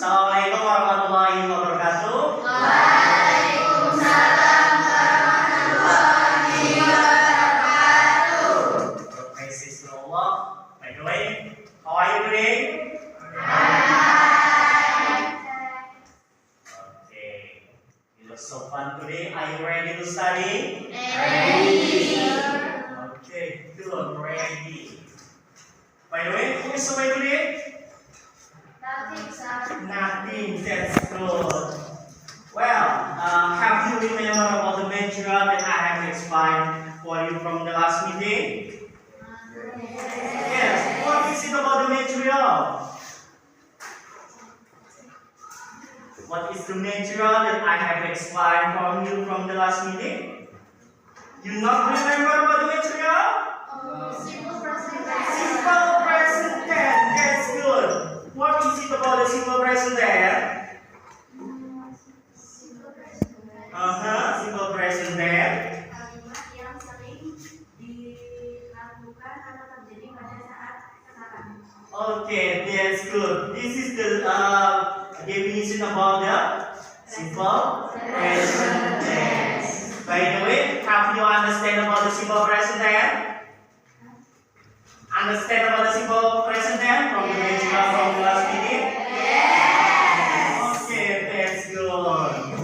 Assalamualaikum warahmatullahi wabarakatuh. Waalaikumsalam warahmatullahi wabarakatuh. Praise to Allah. By the way, how are you today? Okay. It was so fun today. Are you ready to study? Okay, good, ready. By the way, who is away today? Nothing, that's good. Well, have you remember about the material that I have explained for you from the last meeting? Yes, what is it about the material? What is the material that I have explained from you from the last meeting? You not remember about the material? Simple present tense, that's good. What is it about the simple present tense? Simple present tense. Kalimat yang sering dilakukan atau terjadi pada saat sekarang. Okay, that's good. This is the definition about the simple present tense. By the way, have you understand about the simple present tense? Understand about the simple present tense from the material from the last meeting? Okay, that's good.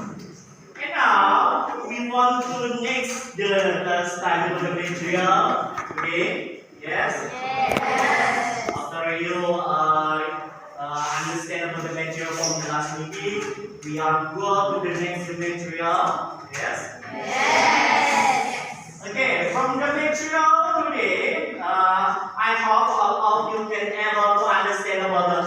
And now we want to next the study of the material. Okay? Yes. After you understand about the material from the last meeting, we are go to the next material. Yes. Okay, from the material today, I hope all of you can able to understand about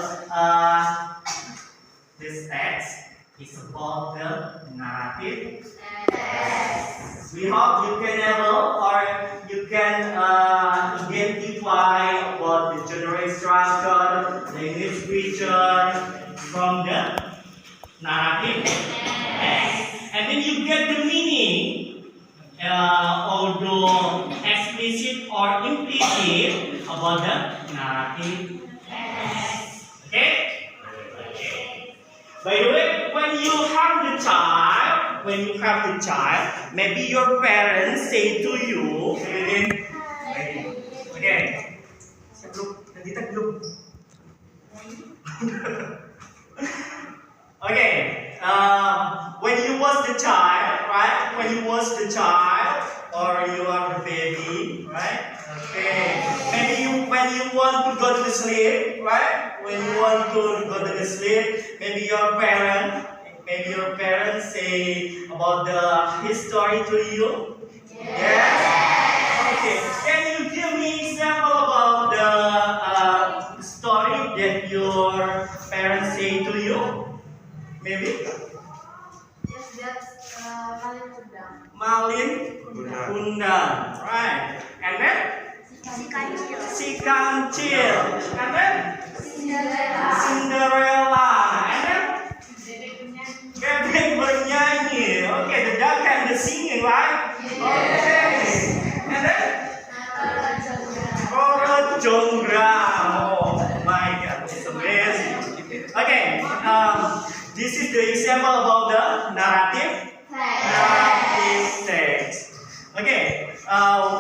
this text. It's about the narrative. We hope you can able or you can identify about the general structure, language feature from the narrative text, and then you get the meaning. Although explicit or implicit about the narrative text. Okay? By the way, when you have the child, maybe your parents say to you, okay. Okay, when you was the child, right? When you was the child, or you are the baby, right? Okay. Maybe when you want to go to sleep, right? When you want to go to sleep, maybe your parents say about the history to you. Yes. Okay. Can you give me example about the story that your parents say to you? Maybe? Yes, that's Malin Kundang. Right. And then? Si Kancil. And then? Cinderella. And then? Bebek bernyanyi. Okay, the duck and the singing, right? Okay. And then? Roro Jonggrang. Oh my God, it's amazing. Okay, this is the example about the narrative text. Okay,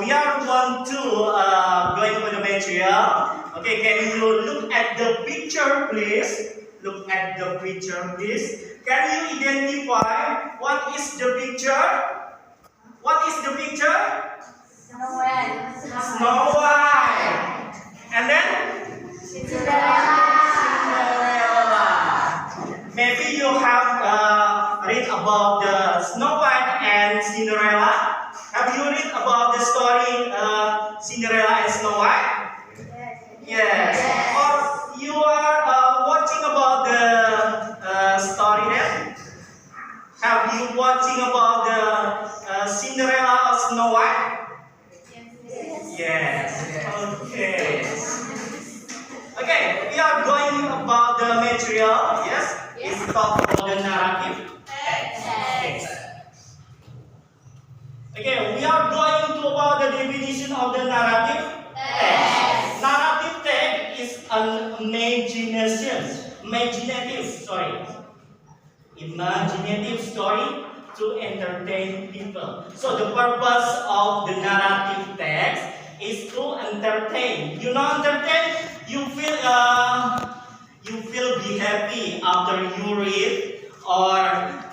we are going to going over the material. Okay, can you look at the picture, please? Look at the picture, please. Can you identify what is the picture? What is the picture? Snow White. And then? Cinderella. Maybe you have read about the Snow White and Cinderella. Have you read about the story Cinderella and Snow White? Yes. Or you are watching about the story then? Have you watching about the Cinderella or Snow White? Yes. Okay. Okay, we are going about the material. Yes. It's talk about the narrative text. Okay, we are going to about the definition of the narrative text. Narrative text is an imagination imaginative story to entertain people. So the purpose of the narrative text is to entertain. You know, entertain. You feel be happy after you read or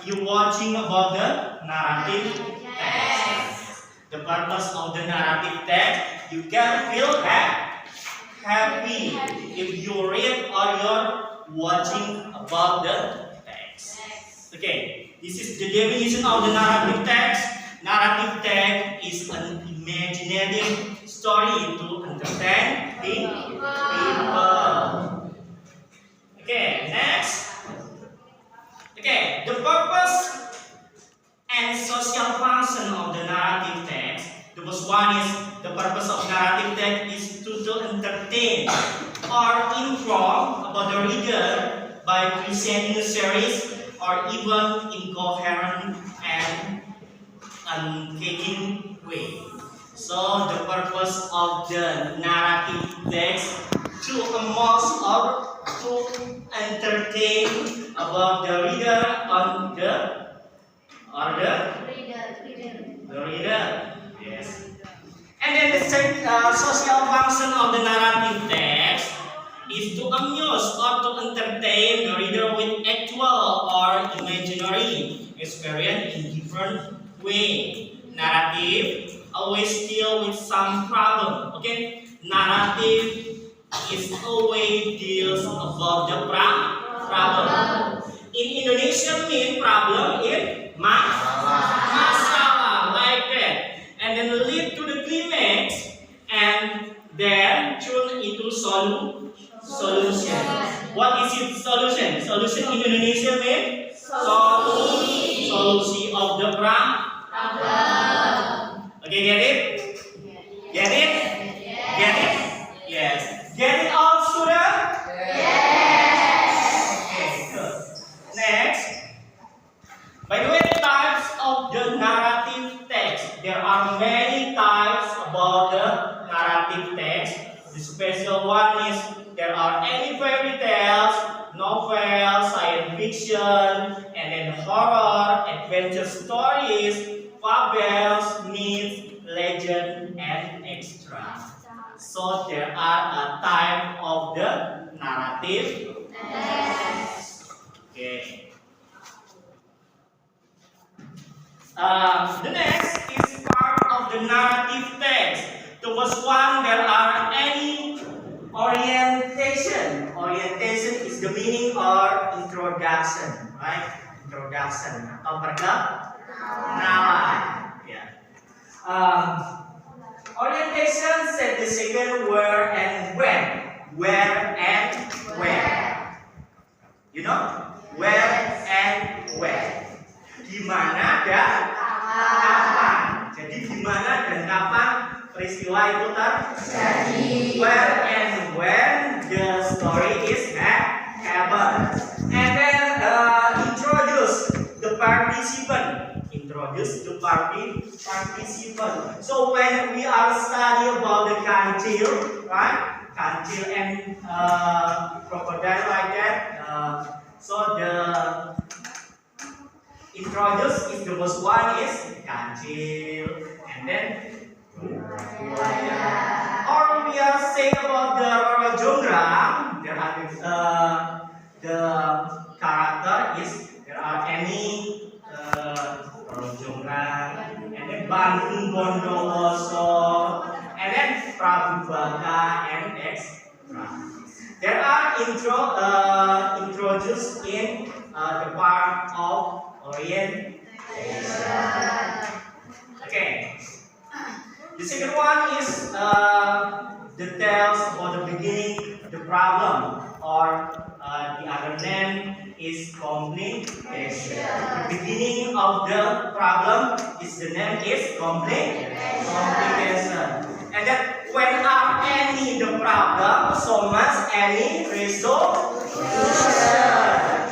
you watching about the narrative text. The purpose of the narrative text, you can feel happy if you read or you're watching about the text. Okay, this is the definition of the narrative text. Narrative text is an imaginative story to entertain people. Okay, next. Okay, the purpose and social function of the narrative text. The first one is the purpose of narrative text is to entertain or inform about the reader by presenting a series or even incoherent and engaging way. So the purpose of the narrative text to amuse or to entertain about the reader on the reader. Yes. And then the second social function of the narrative text is to amuse or to entertain the reader with actual or imaginary experience in different way. Narrative always deal with some problem. Okay, narrative is always deals about the problem. In Indonesia, mean problem in masalah like that, and then lead to the climax, and then turn into solution. What is it? Solution. Solution in Indonesia mean solution of the problem. Okay, get it? Get it? Get it? Yes. Get it all, student? Okay, good. Next. By the way, types of the narrative text. There are many types about the narrative text. The special one is there are any fairy tales, novels, science fiction, and then horror, adventure stories, fables, myths, legend, and extra. So there are a type of the narrative text. Okay. The next is part of the narrative text. The first one, there are any orientation. Orientation is the meaning or introduction, right? Introduction atau perkenalan. Yeah. Orientation said the second where and when. Where and where. You know? Where and when. Di mana dan kapan. Jadi di mana dan kapan peristiwa itu terjadi. Where and when the story is happened. And then introduce the participant. Introduce the participant. So when we are studying about the kancil, right? Kancil and crocodile like that. So the introduce is the first one is kancil, and then or we are saying about the Roro Jonggrang. There are the character is there are any Roro Jonggrang, and then Bandung Bondowoso, and then Prabu Baka and extra. There are introduced in the part of orientation. Okay. The second one is details about the beginning, the problem, or the other name is complication. The beginning of the problem is the name is complication. And then when are any the problem, so much any resolution.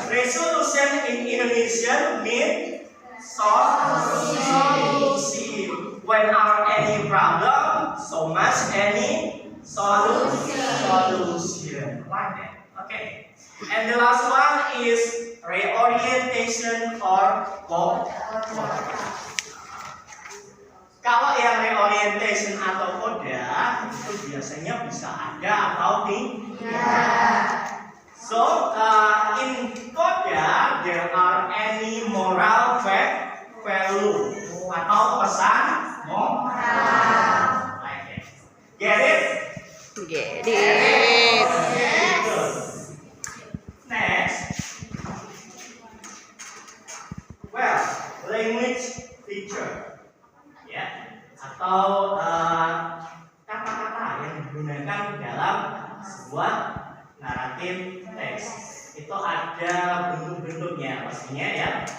Resolution in Indonesian means solution. When are any problem, so much any solution. Like that. Okay. And the last one is reorientation or coda. Kalau yang reorientation atau coda itu biasanya bisa ada atau tidak. So in coda there are any moral value atau pesan moral. Like that. Get it? Get it. Okay, good. Next. Well, language feature. Ya, atau kata-kata yang digunakan dalam sebuah naratif teks. Itu ada bentuk-bentuknya pastinya ya.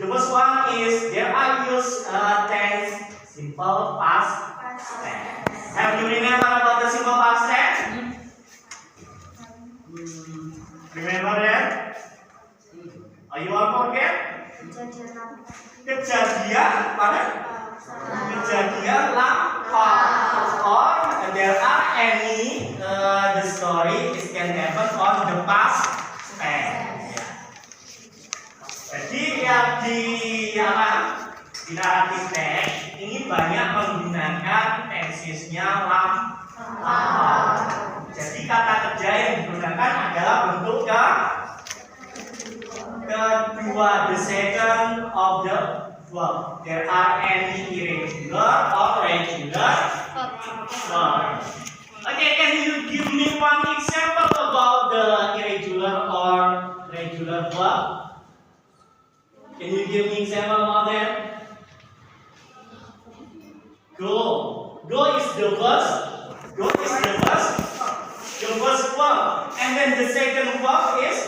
The first one is there are used tense simple past tense. Have you remember about the simple past tense? Remember that? Are you all forget? Kejadian pada kejadian lampau, or there are any the story is can happen on the past tense. Jadi ya di naratif teks ini banyak menggunakan tensesnya lampau. Jadi kata kerja yang digunakan adalah bentuk kedua, the second of the verb. There are any irregular or regular verb. Okay, can you give me one example about the irregular or regular verb? Can you give me example about that? Go. Go is the first. Go is the first. The first verb. And then the second verb is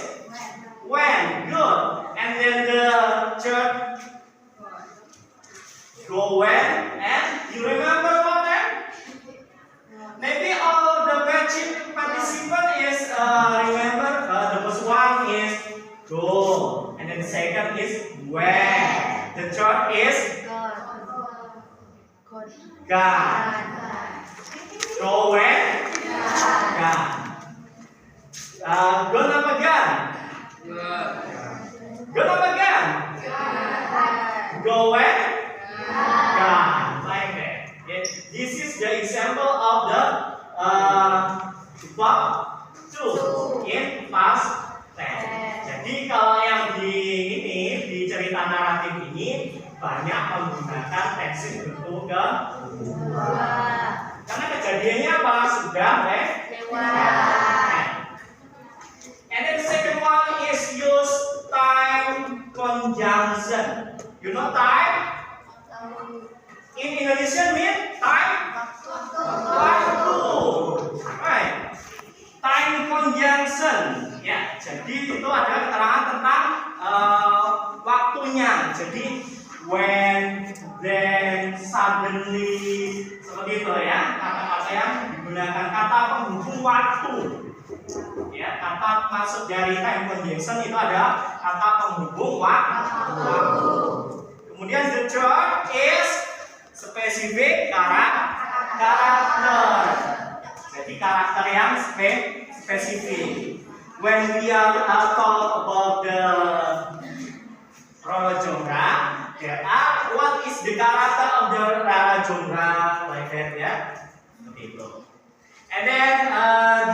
when. Good. And then the third. Go when. And you remember about that? Maybe all the participant is remember the first one is go. And then the second is when. The third is God. Go when? God. Gonna pegang. Gonna pegang. Go when? God. Like that. Okay. This is the example of the verb to in past tense. Jadi kalau yang di cerita naratif ini banyak menggunakan tense bentuk kedua. Karena kejadiannya apa? Sudah lewat. And then the second one is use time conjunction. You know time? In Indonesian mean time? Waktu. Right. Time conjunction. Ya, jadi itu ada keterangan tentang waktunya. Jadi when, then, suddenly, seperti itu ya. Kata-kata yang digunakan kata penghubung waktu. Ya, kata masuk dari time conjunction itu ada kata penghubung waktu. Kemudian the third is spesifik karakter. Jadi karakter yang spesifik. When we are talk about the Rara Jonggra, there are what is the character of the Rara Jonggra, like that ya. Seperti itu. And then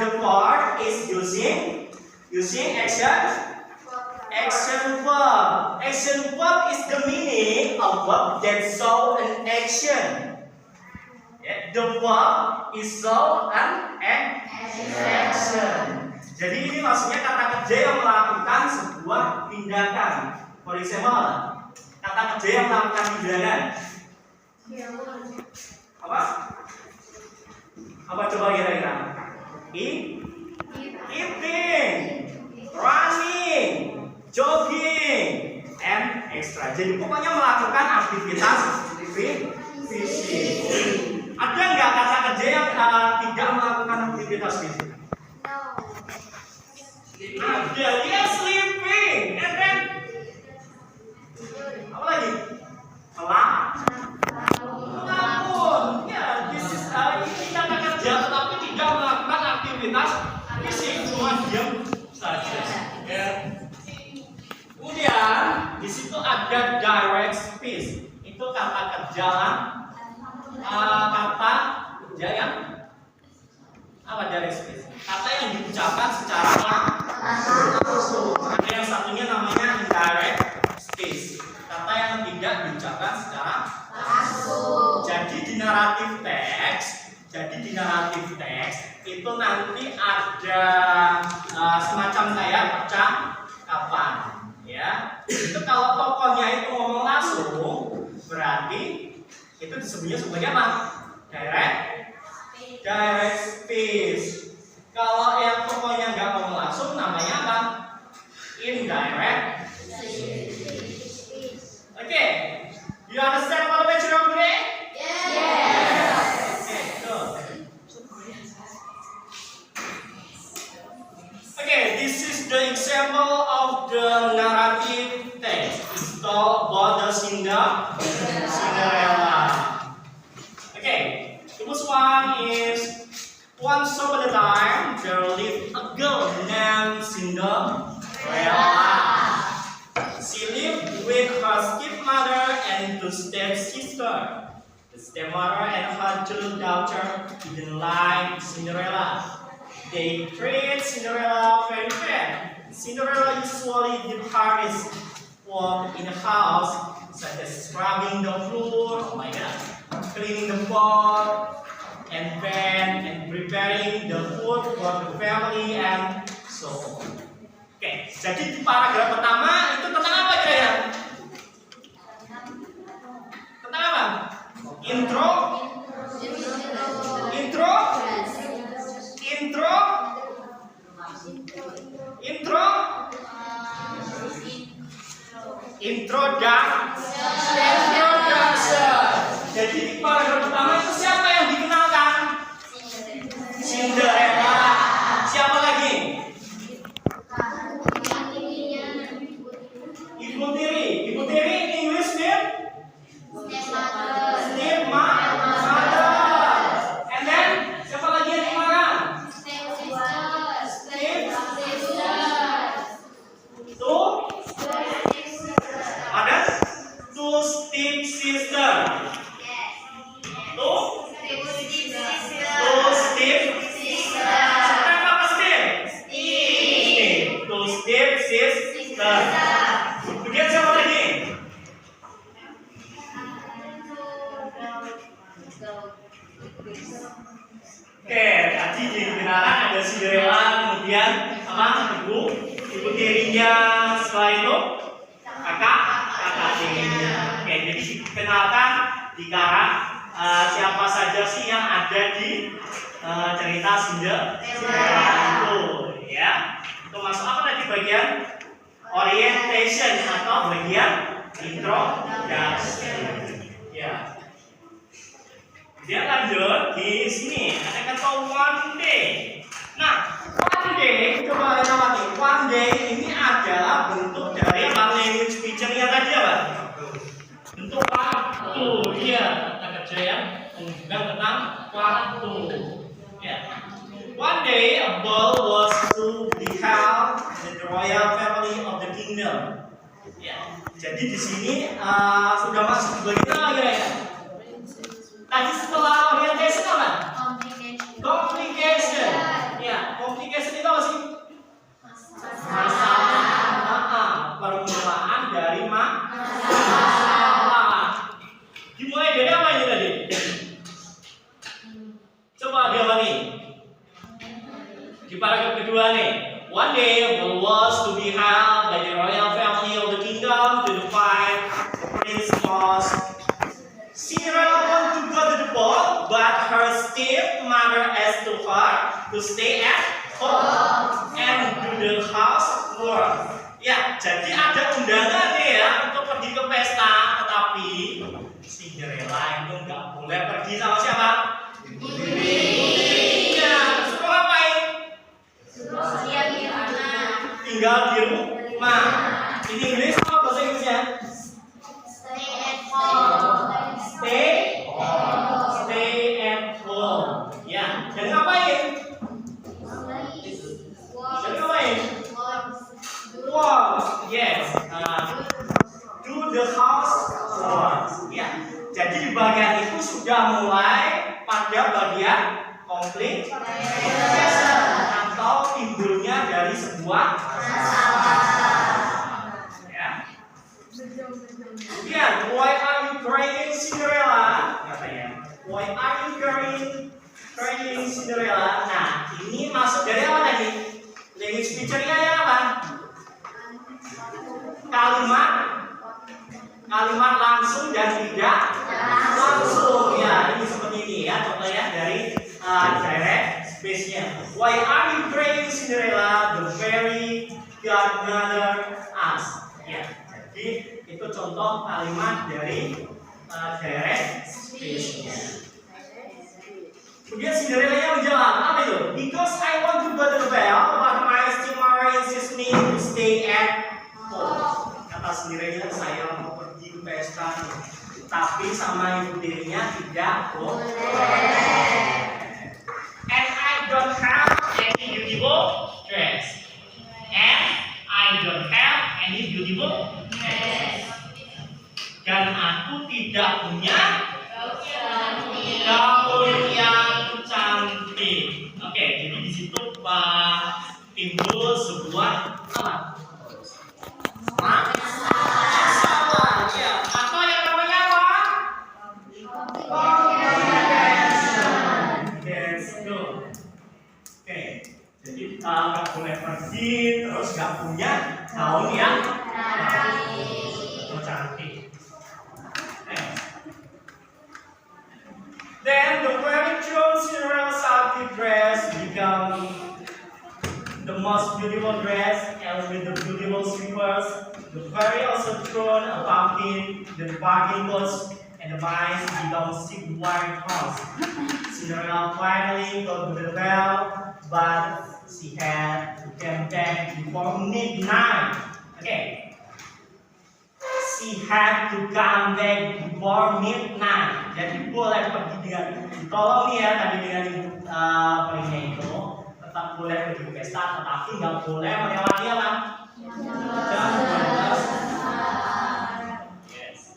the fourth is using action verb. Action verb is the meaning of verb that show an action. Yeah, the verb is show an action. Jadi ini maksudnya kata kerja yang melakukan sebuah tindakan. For example, kata kerja yang melakukan tindakan. Apa? Apa coba kira-kira? Eating, running, jogging, and extra. Jadi pokoknya melakukan aktivitas fisik. Ada nggak kata kerja yang tidak melakukan aktivitas fisik? Ada, dia sleeping, and then apa lagi? Melamun. Ya, this is ini kata kerja tetapi tidak melakukan aktivitas fisik, cuma diam saja. di situ ada direct speech. Itu kata kerja kata kerja yang apa direct speech? Kata yang diucapkan secara langsung. Ada yang satunya namanya indirect speech. Kata yang tidak diucapkan secara langsung. Jadi di naratif teks itu nanti ada semacam kayak percakapan, ya. Itu kalau tokohnya itu ngomong langsung, berarti itu disebutnya sebagai apa? Direct speech. Kalau yang tokohnya nggak ngomong langsung, namanya apa? Indirect speech. Oke, you understand what the lecture of today? Okay, this is the example of the narrative text. It's talk about the Cinderella. Okay, the first one is once upon a time there lived a girl named Cinderella. She lived with her stepmother and two stepsisters. The stepmother and her little daughter didn't like Cinderella. They treat Cinderella very bad. Cinderella usually did hardest work in the house, such as scrubbing the floor, oh my god, cleaning the pot and pan, and preparing the food for the family, and so on. Oke, jadi di paragraf pertama itu tentang apa kira-kira? Tentang apa? Intro. Introduction. Jadi di paragraf pertama itu siapa yang dikenalkan? Cinderella. Siapa lagi? Ibu tiri. Ibu tiri in English name? Stepmother. And then siapa lagi yang dikenalkan? Ada two stepsister. Kemudian siapa lagi? Oke, tadi dikenalan ada Cinderella, kemudian apa? Ibu tirinya, setelah itu kakak tirinya. Oke, jadi dikenalkan di siapa saja sih yang ada di cerita Cinderella itu, ya. Itu masuk apa tadi bagian orientation atau bagian introduction, ya. Dia lanjut di sini ada kata one day. Nah, one day coba lihat apa nih? One day ini adalah bentuk dari language feature-nya tadi apa? Bentuk waktu, iya. Kata kerja yang menunjukkan tentang waktu. Ya. One day a ball was to be held in the royal family of the kingdom. Ya. Jadi di sini sudah masuk bagian apa ya? Tadi setelah orientation apa? Complication. Ya, complication itu apa sih? Masalah. Permulaan dari masalah. Dimulai dari apa ini tadi? Coba diawali. Di paragraf kedua nih. One day a ball was to be held by the royal family of the kingdom to define Prince was. Cinderella wanted to go to the ball, but her stepmother asked her to stay at home and do the housework. Ya, jadi ada undangan nih ya untuk pergi ke pesta, tetapi Cinderella itu nggak boleh pergi sama siapa? Ibunya. Suruh ngapain? Tinggal di rumah. Ini Inggris apa bahasa Inggrisnya? Stay at home. Ya, dan ngapain? Dan ngapain? Work. Yes. the household. Ya, jadi di bagian itu sudah mulai pada bagian konflik atau timbulnya dari sebuah ya. Kemudian, why are you crying, Cinderella? Katanya, why are you crying, Cinderella? Nah, ini masuk dari apa tadi? Language feature-nya ya apa? Kalimat langsung dan tidak langsung. Ya, ini seperti ini ya, contohnya dari direct speech-nya. Why are you crying, Cinderella? The fairy godmother asked. Ya, jadi itu contoh kalimat dari direct speech-nya. Kemudian Cinderella menjawab, apa itu? Because I want to go to the bell, but my stepmother insists me to stay at home. Kata Cinderella, saya mau pergi ke pesta, tapi sama ibu tirinya tidak boleh. And I don't have any beautiful dress. Dan aku tidak punya gaun yang cantik. Oke, jadi di situ timbul sebuah apa? Masalah. Ya. Atau yang namanya apa? Let's go. Oke, jadi nggak boleh pergi, terus nggak punya gaun yang cantik. Then the very Cinderella's outfit dress become the most beautiful dress, and with the beautiful slippers. The fairy also thrown a pumpkin, the bargain goes, and the mice become 6 white horse. Cinderella finally got to the bell, but she had to come back before midnight. Okay. She had to come back before midnight. Jadi boleh pergi dengan, tolong nih ya tadi dengan perinya itu tetap boleh pergi ke pesta, tetapi nggak boleh melewati apa? Jam 12. Yes.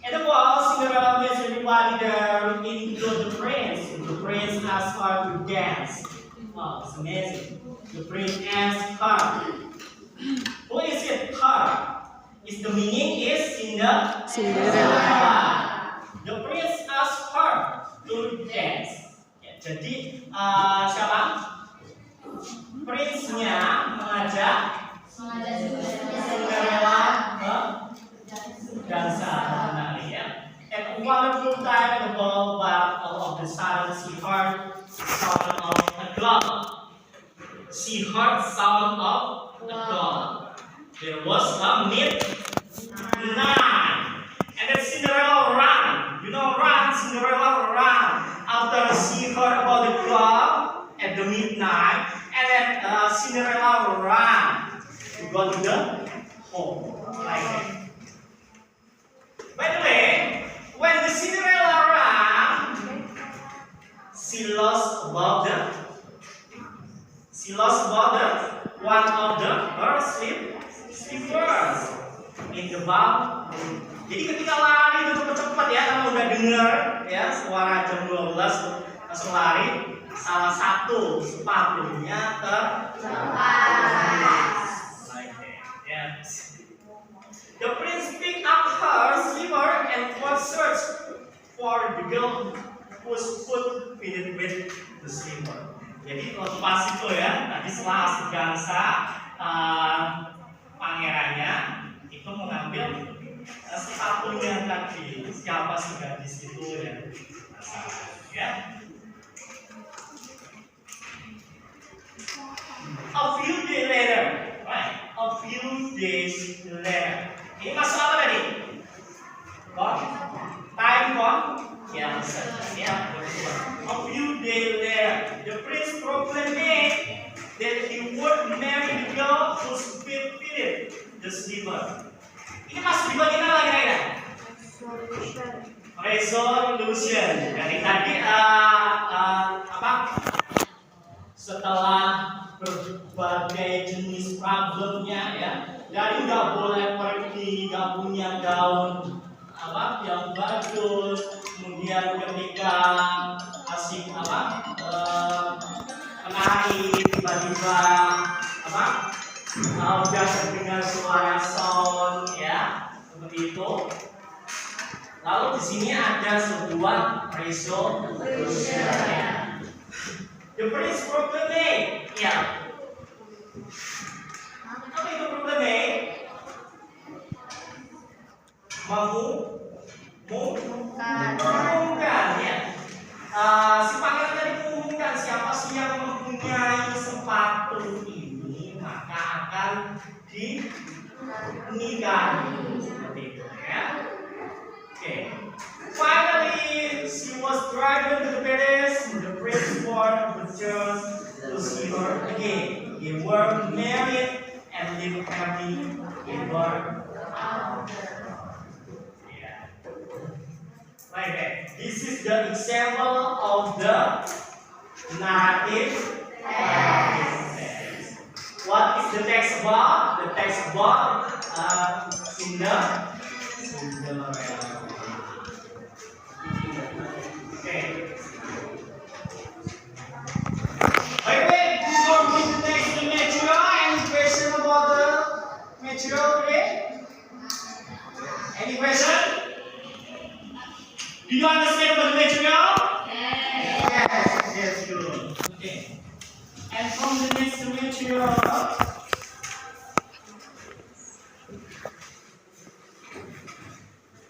And the ball, Cinderella makes everybody there, include the prince. The prince asked her to dance. Wow, it's amazing. The prince asked her, who is it? Her. Is the meaning is Cinderella. The prince asked her to dance. Ya, jadi siapa? Prince-nya mengajak Cinderella ke dansa menari ya. At a wonderful time at the ball, but all of the sudden she heard sound of a clock. She heard sound of a clock. There was a midnight, and then Cinderella ran. You know, run, Cinderella ran. After she heard about the clock at the midnight, and then Cinderella ran to go to the home. Like that. By the way, when the Cinderella ran, she lost about one of her slippers in the bathroom. Jadi ketika lari itu cepat ya, kamu udah dengar ya suara jam 12 langsung lari, salah satu sepatunya terlepas. Like that. Yes. The prince picked up her slipper and was searched for the girl whose foot fitted with the slipper. Jadi pas itu ya, tadi setelah asik dansa, pangerannya itu mengambil sepatunya tadi. Siapa sih gadis itu ya? A few days later, right? A few days later. Ini masuk apa tadi? Time gone? Ya, ya. A few days later, the prince proclaimed that he would marry the girl whose feet fitted the slipper. Ini masuk di bagian apa kira-kira? Resolution. Dari tadi apa? Setelah berbagai jenis problemnya ya. Jadi nggak boleh pergi, nggak punya gaun yang bagus, kemudian ketika asik menari tiba-tiba udah terdengar suara sound ya seperti itu. Lalu di sini ada sebuah resolution ya. The first problem A ya. Apa itu problem A? Mengumumkan ya. Si pangeran tadi mengumumkan siapa sih yang mempunyai sepatu ini maka akan dinikahi seperti itu ya. Okay. Finally, she was driven to the palace. The firstborn of the church to see her again. They were married and lived happy ever after. Okay, this is the example of the narrative text. What is the text about? The text about Cinderella. Okay. Okay, before we go next to material, any question about the material today? Any question? Do you understand about the material? Yes. Yes, good. Okay. And from the next material,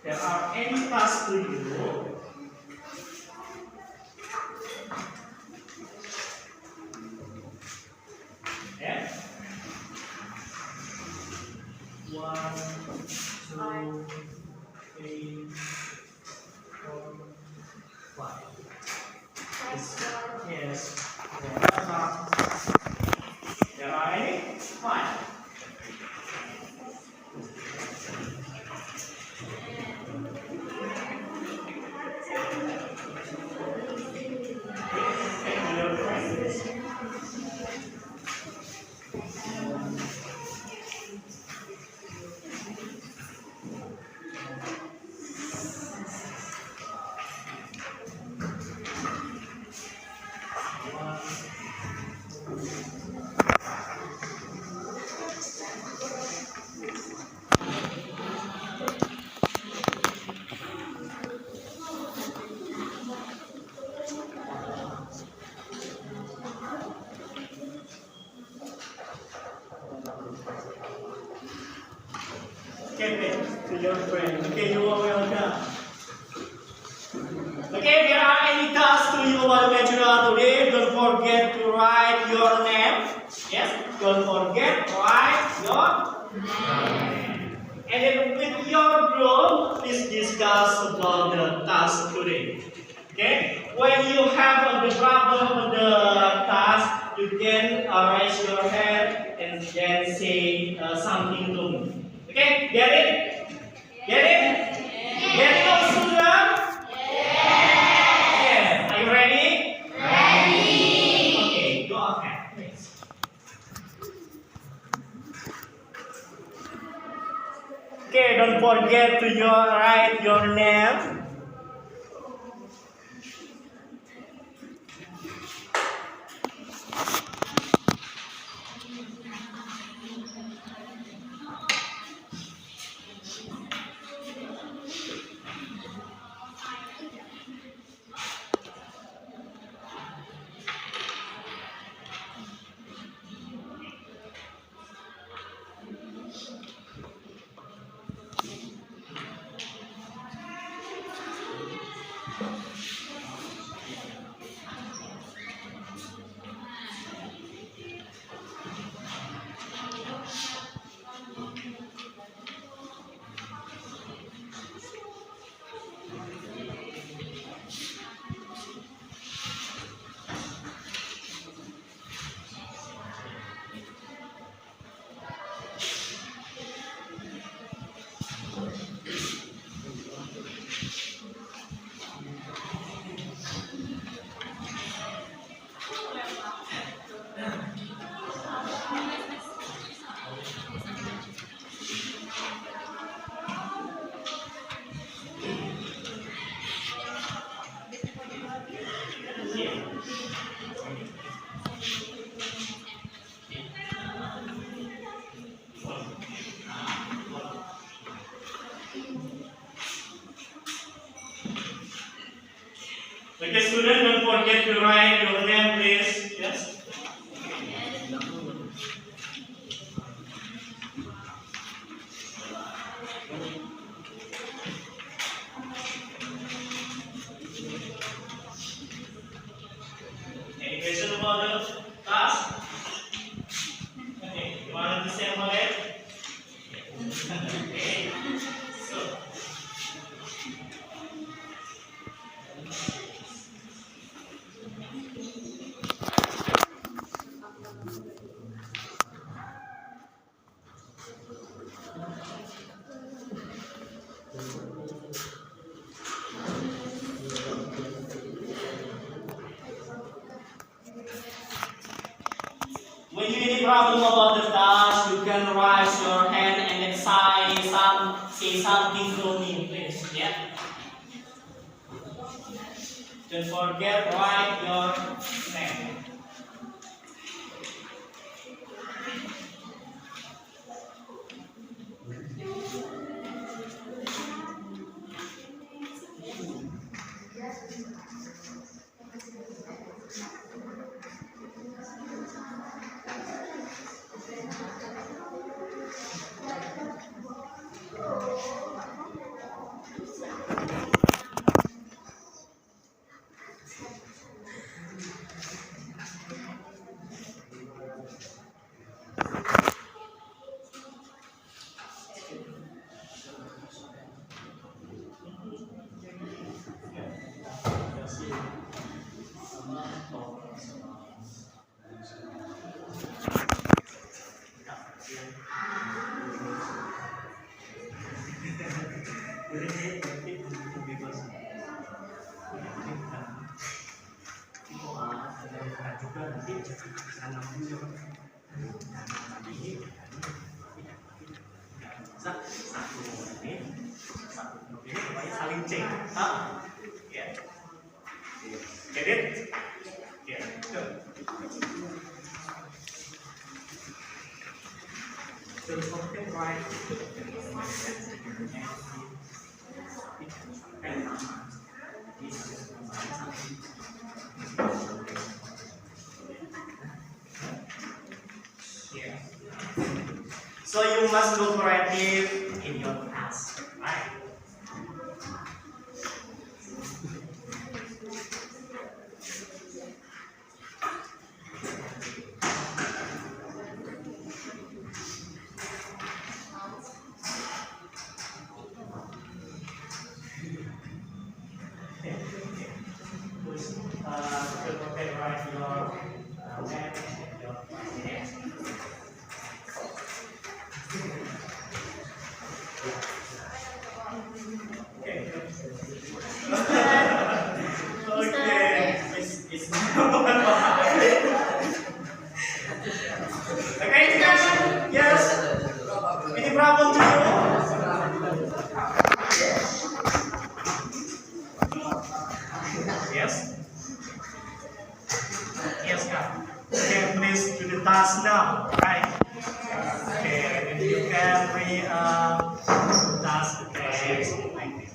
there are any tasks to you. Yeah. 1, 2, 3, 4, 5. Yes. There are any? 5. Okay, to your friend. Okay, you are welcome. Okay, there are any tasks to you about material today. Don't forget to write your name. Yes, don't forget to write your name. And then with your group, please discuss about the task today. Okay, when you have the problem with the task, you can raise your hand and then say something to me. Okay, get it? Get it? Get it all, children? Yes. Are you ready? Okay, go ahead, please. Okay, don't forget to write your name. Okay, student, don't forget to write your name, please. Yes. Any question about the task? Okay, you want to say about it? Okay. So. When you any problem about the task, you can raise your hand and then say something to me, please. Yeah. Don't forget write your name. Saling cek, ya, get it? Yeah, good. Don't forget right. Yeah. So you must look creative in your task, right? Okay, write your name and your name. Okay. Okay. It's okay, guys. Yes. Any problem to you? Yes. Yes, God. Okay, please do the task now, right? Okay, and you can read task. Okay, something like this.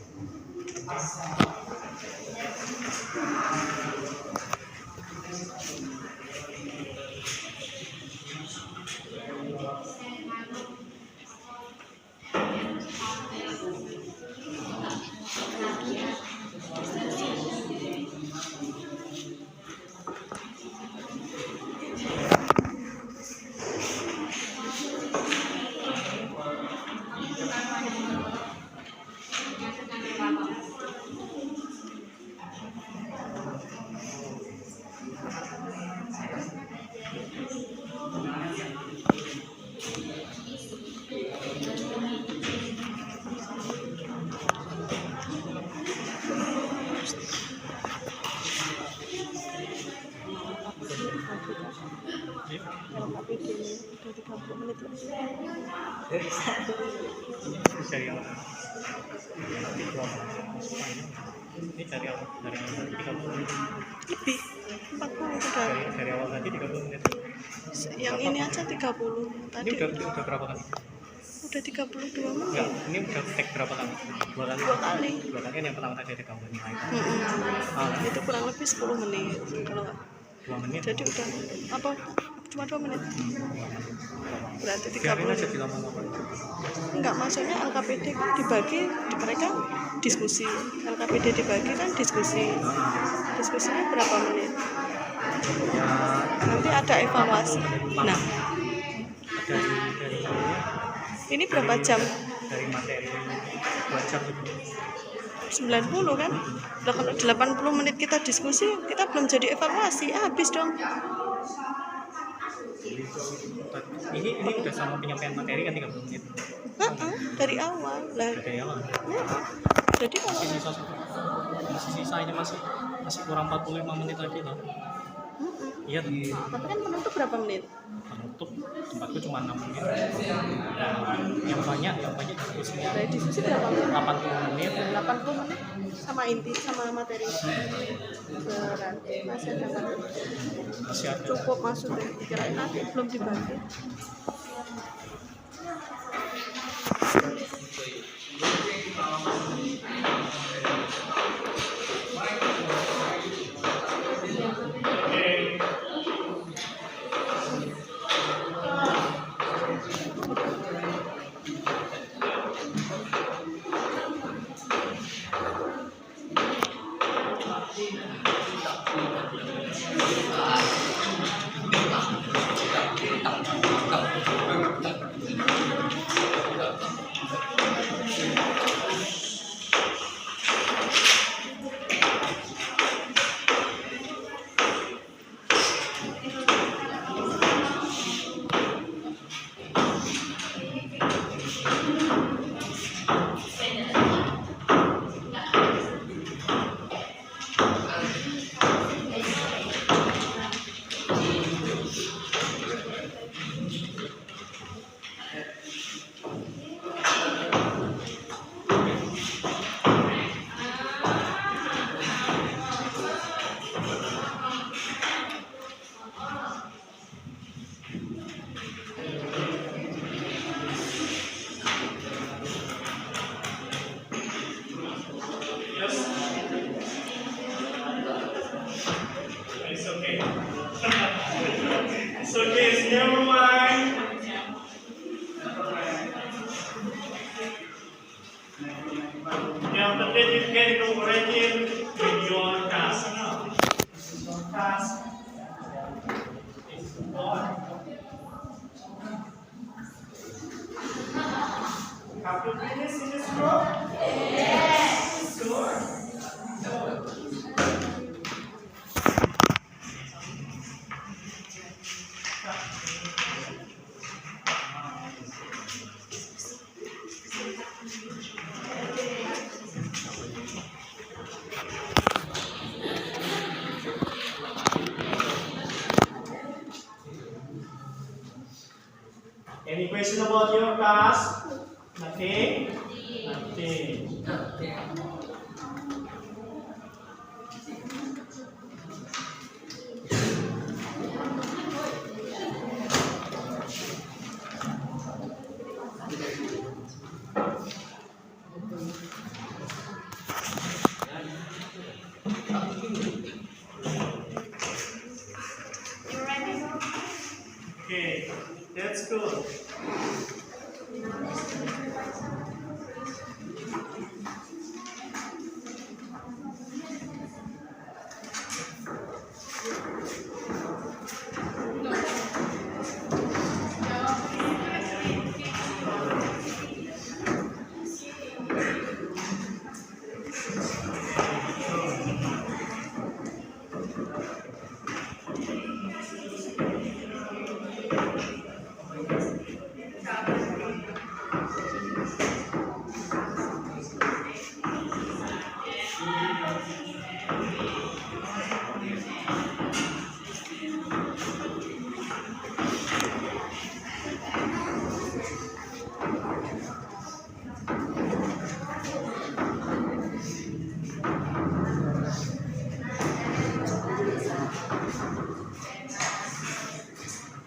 Kalau Kak bikin udah 30 menit lebih. Dari awal. Ini dari awal 30 menit. Lebih 40 udah. Dari awal tadi 30 menit. Yang ini aja 30 Ini tadi. udah berapa kali? Udah 32 Enggak, menit. ini udah tag berapa kali? 2 kali. 2 kali. 2 kali kan yang pertama tadi ada gambarnya itu. Itu kurang lebih 10 menit. Kalau nggak. 2 menit. Jadi udah apa? Cuma 2 menit. Berarti Biarin aja 30. dilama-lama. Enggak, maksudnya LKPD kan dibagi, mereka diskusi. LKPD dibagi kan diskusi. Diskusinya berapa menit? Ya, Nanti ada evaluasi. Nah, dari ini berapa jam? dari materi 2 jam itu. 90 kan? Lah kalau 80 menit kita diskusi, kita belum jadi evaluasi, habis dong. Ini udah sama penyampaian materi kan 30 menit. Dari awal. Lah, Dari awal. ya. Jadi kalau Masih sisa ini masih kurang 45 menit lagi loh. Iya tuh. tapi kan penutup berapa menit? Penutup tempatku cuma 6 menit. Nah, yang banyak diskusinya Dari diskusi berapa menit? 80 menit. 80 menit sama inti sama materi. Berarti masih ada materi. Masih ada. Cukup maksudnya. Kirain nanti belum dibagi. It's okay. It's okay, it's never mind. Yang penting you can go already with your task. Your task is on. Have you finished in this group? Yes. Sure. Any question about your task? Nothing? Nothing. Okay, that's good.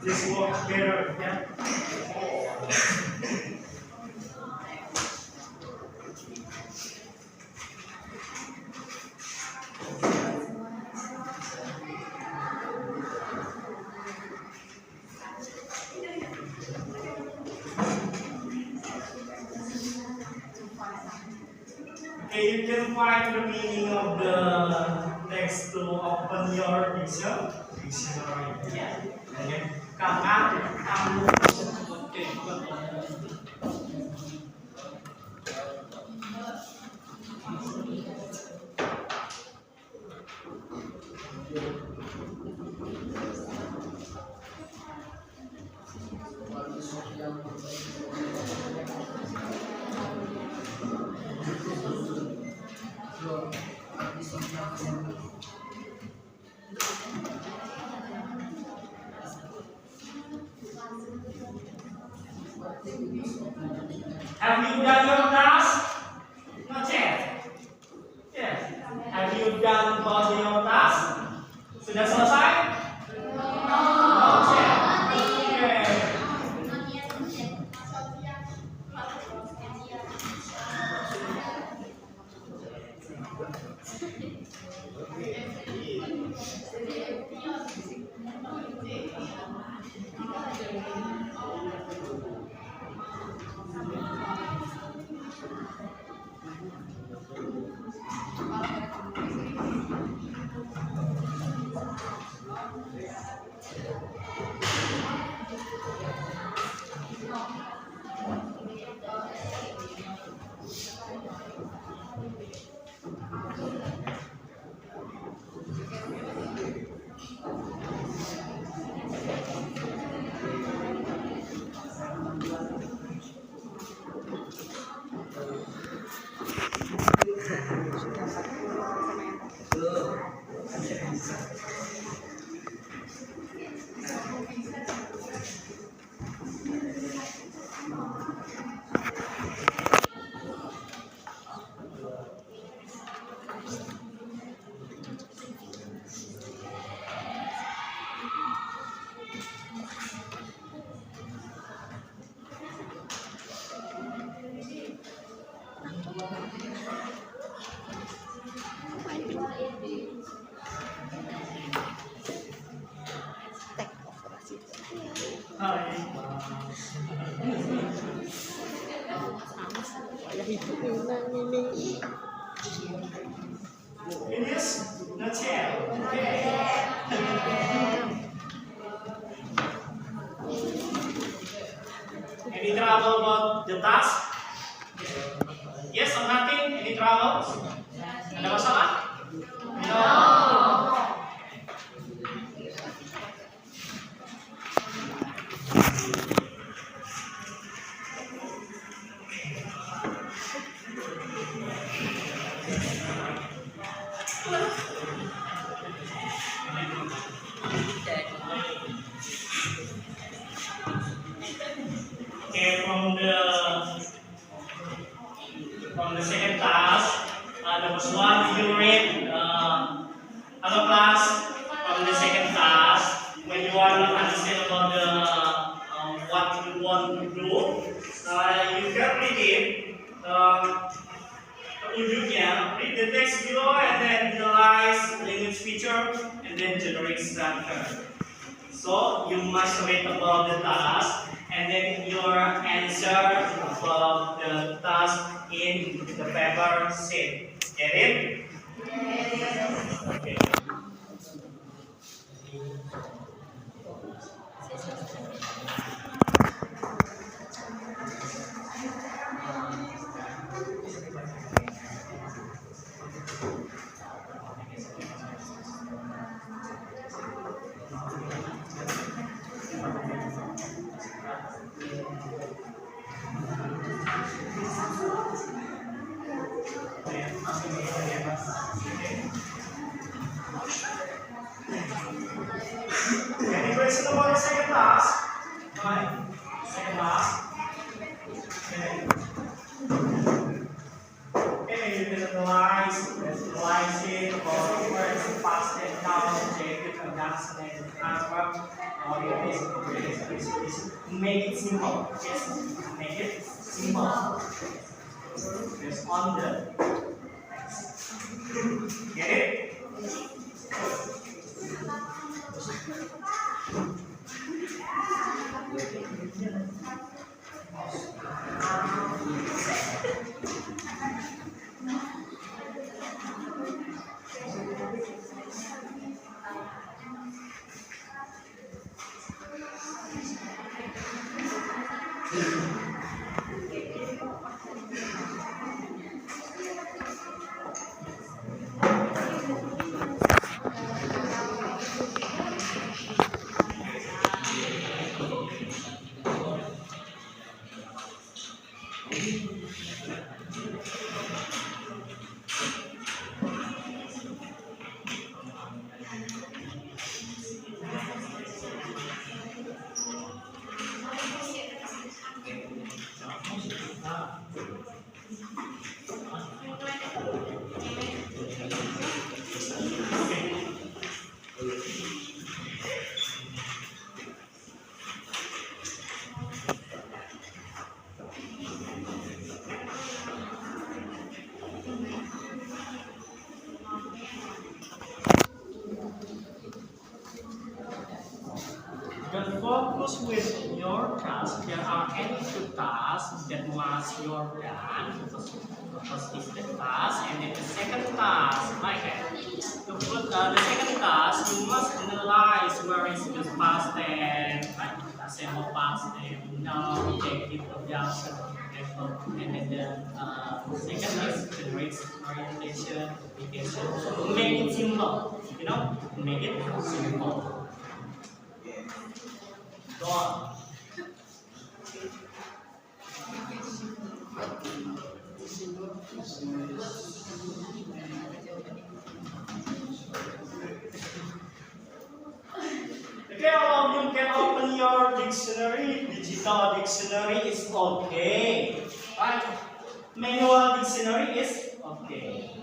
This works better, yeah? Okay, you can find the meaning of the text to open your dictionary. Yeah. Okay. Kakak, kamu. Okay. Have you done your task? Not yet. Yes. Have you done all your task? Sudah selesai? Not yet. Okay. Hai. It is not yet. Okay. Any trouble about the task? Yes or nothing? Any trouble? Ada masalah? No. Okay, from the second task, there was one you read other class from the second task when you want to understand about the what you want to do. You can read it. Read the text below and then analyze language feature and then generate structure. So you must read about the task and then your answer about the task in the paper sheet. Get it? Okay. Any question about the second task? Right? Second task. Okay, you can analyze it about words, past and now, objective, conjunction, and transfer. All your basic. Make it simple. Yes, make it simple. Just on the text. Get it? The focus with your task. There are any two tasks that must you're done. The first is the task, and then the second task. Like the second task, you must analyze where is the past tense, right? Simple past tense, now, objective, objection, and then the second is the risk orientation, application. So make it simple, make it simple. Go on. Okay, all of you can open your dictionary. Digital dictionary is okay. Right? Manual dictionary is okay.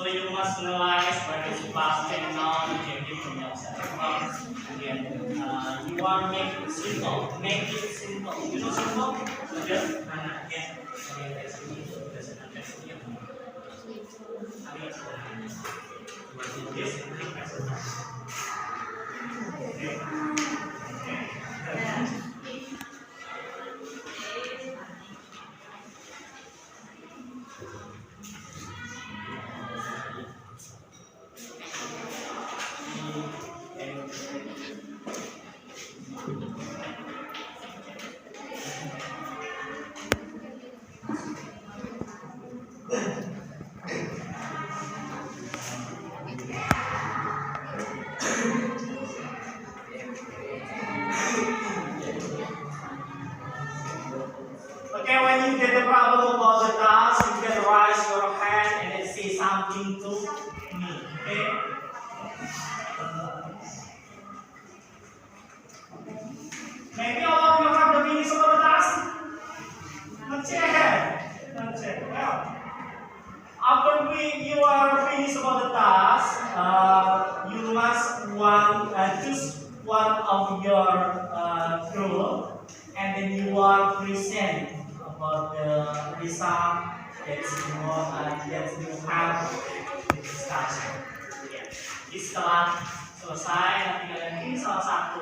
So you must analyze where is past tense, noun, objective, objection. Again, you are make it simple. Make it simple. You know simple? So just again. Okay, when you get the problem about the task, you can raise your hand and then say something to me. Okay? Maybe all of you have the meanings of the task. Not yet. Not yet. Well, after you are finished about the task, you must choose one of your group, and then you are present about the result that you have the discussion. Ya. Jadi setelah selesai, nanti kalian pilih salah satu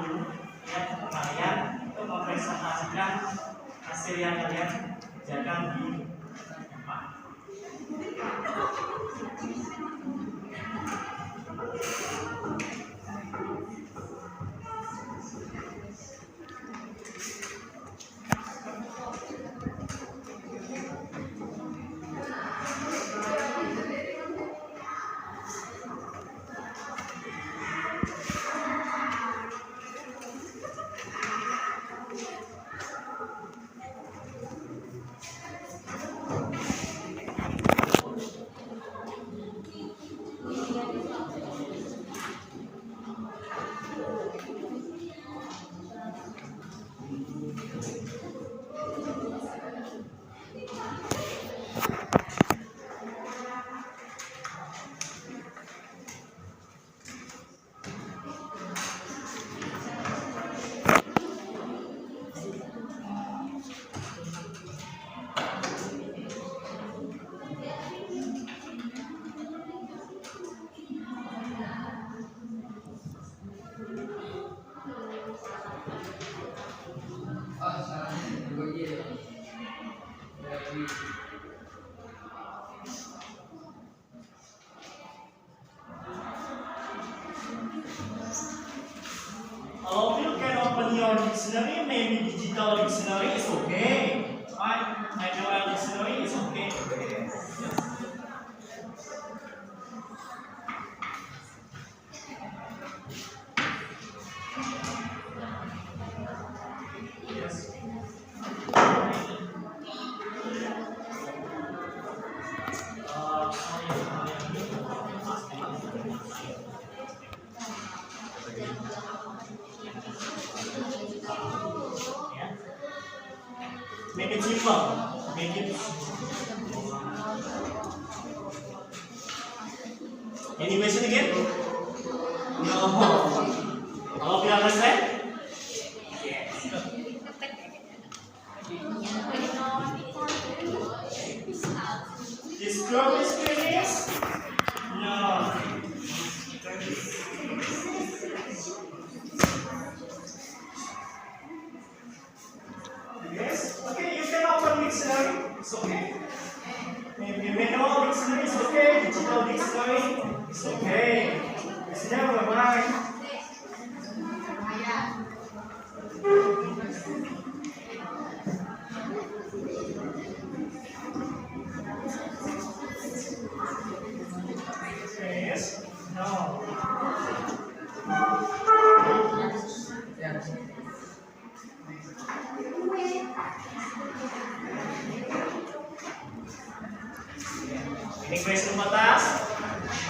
kalian untuk mempresentasikan hasil yang kalian kerjakan di depan. dictionary, maybe digital dictionary is okay. Right? Manual dictionary is okay. Yes. Yeah. Make it simple. Make it. Any question again? No. All of you understand? Yes. This group is finished? No. Yes? Okay, you can open dictionary. It's okay. Maybe manual dictionary is okay. Digital dictionary is okay. It's never mind. Yes? No. Any question about us?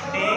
Okay.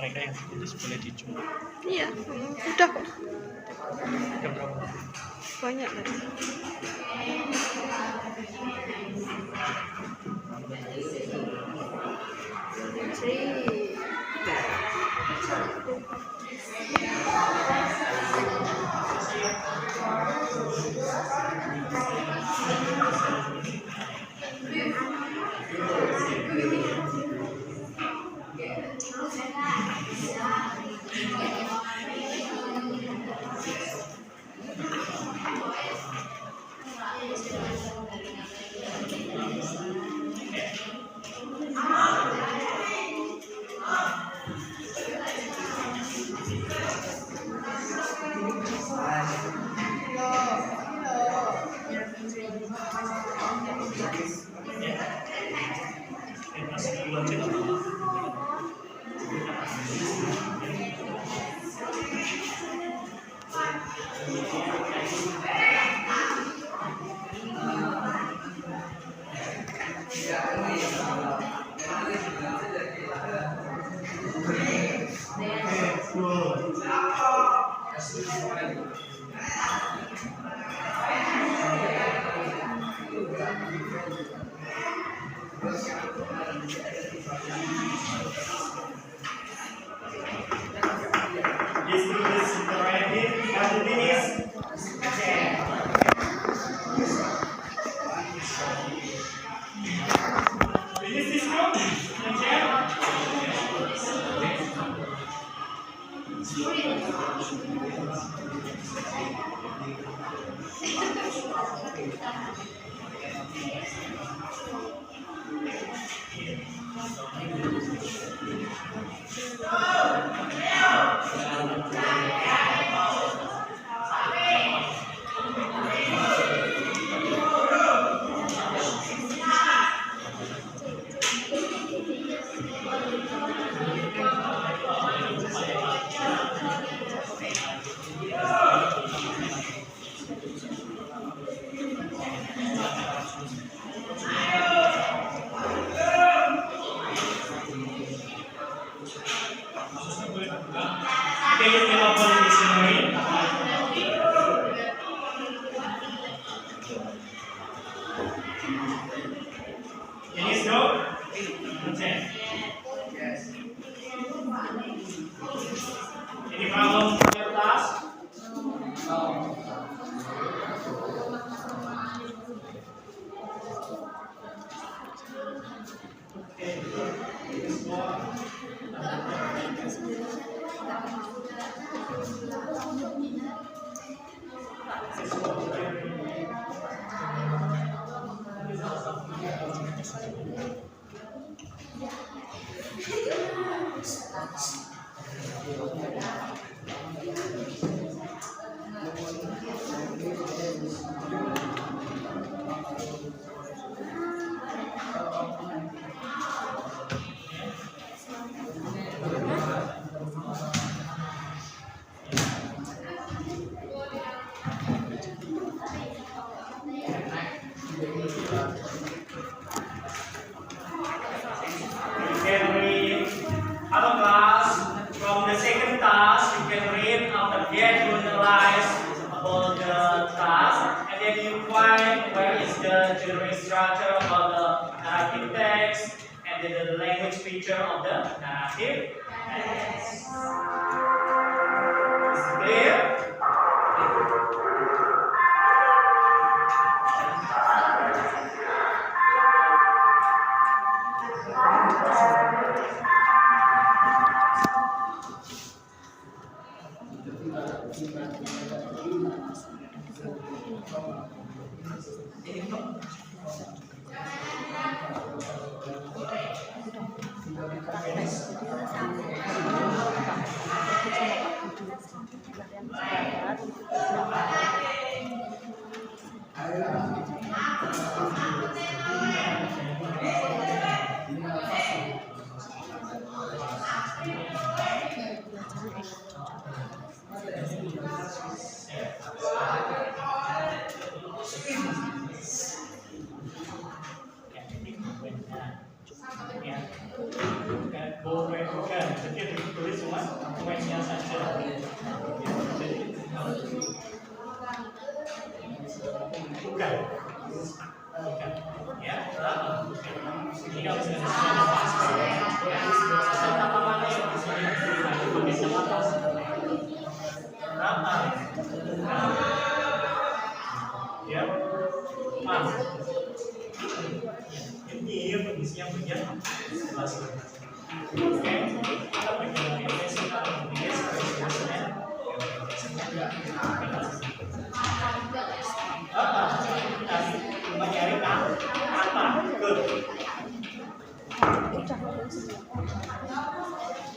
Mereka yang tulis boleh dicoba. Iya, udah kok. Ada berapa? Banyak tadi. This group is interactive. And the thing is, finish this group. finish, no? Ngecek. Any problem with your task? Okay, this one. You can read, hello class, from the second task, you can read after that you analyze about the task, and then you find where is the general structure about the narrative text, and then the language feature of the narrative text. Is it clear? Bukan, jadi ditulis cuma poinnya saja. Bukan, ya. Ini kalau misalnya tambahannya di sini pakai sama tas. Ya, ini kondisinya bagian sebelah sini. Oke, kita bagian ini kita tulis biasanya. Cuma nyari kata, good.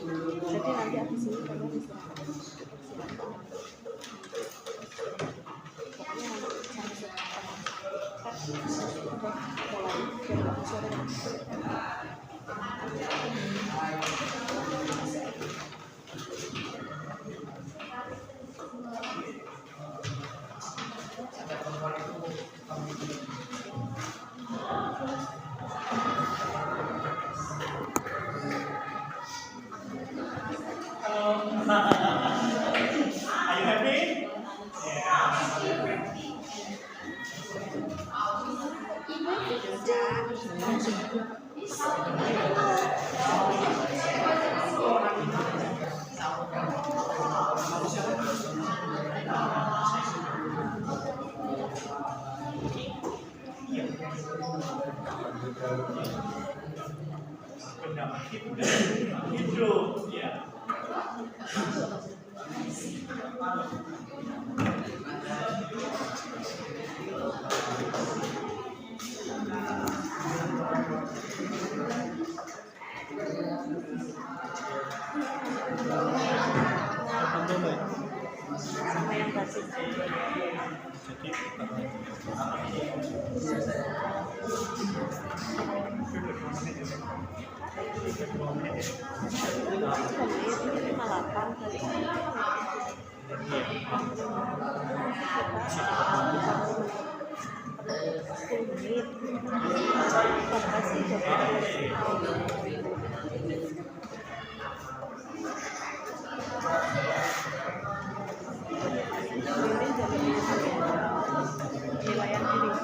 Jadi nanti habis ini kamu bisa Are you happy? Hidup, ya. sama yang basis. Wilayah diri.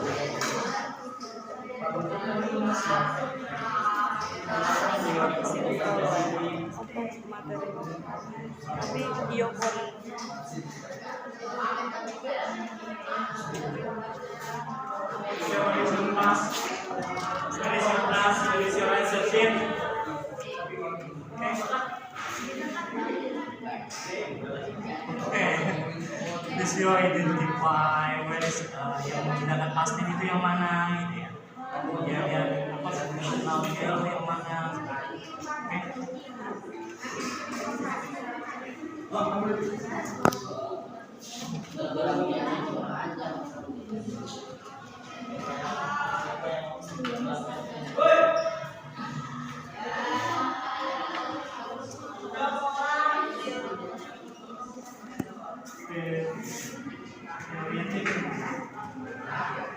apa materi tapi iya pun Where is your class? Where is your answer sheet? Okay. Please you identify where is yang menggunakan pasti itu yang mana gitu ya. Yang apa tahu yang mana.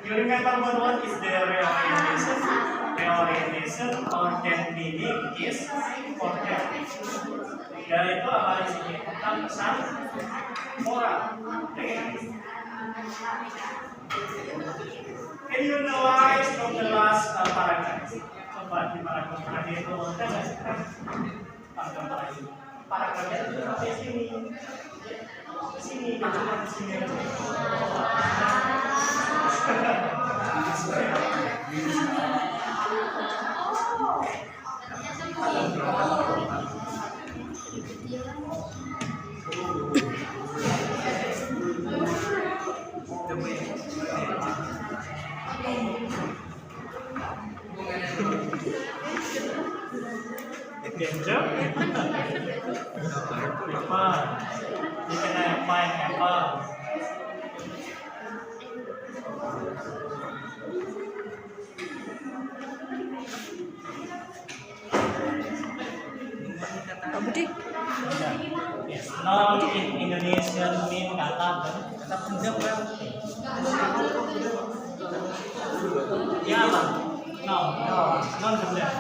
You remember what is the reorientation? Reorientation or that meaning is for that. Dan itu apa di sini? Tentang pesan moral. Can you analyze from the last paragraph? Coba di paragraf terakhir itu ada nggak sih? Paragraf terakhir. Paragrafnya itu di sini. Di sini, di sini. Danger? Apple. You can find apple. Pak Budi Yes. No, in Indonesian mean kata pendam kan? Ya apa? No, non pendam.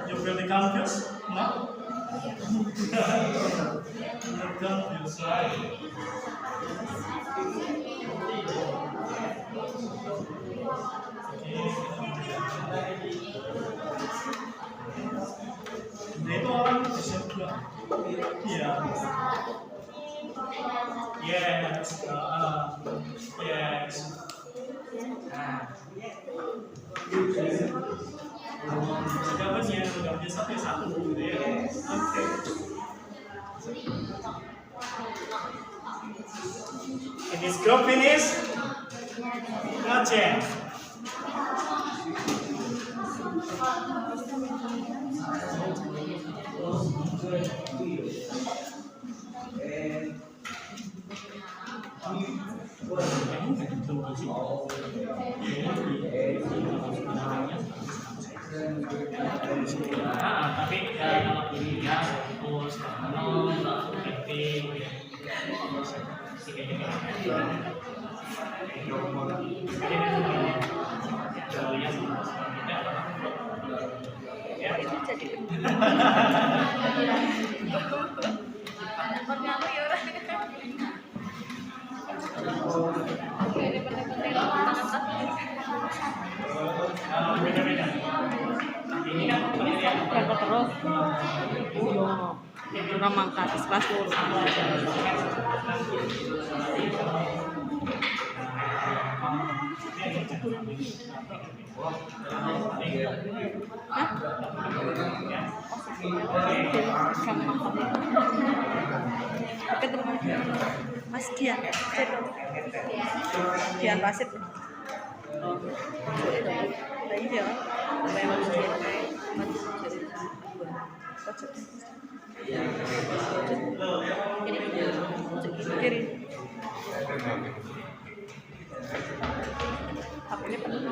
You feel confused? No? You're confused, right? Nah, itu orang bisa juga. Iya. Yes. Yes. Jawabannya udah bisa satu gitu ya. Oke. In this group finish? Not yet. Tapi kalau dirinya fokus penting itu jadi beda-beda. Ini kan penelitian yang terus itu ramangka kelas Mas Dian Pasir. Iya, memang kiri. HP-nya penuh.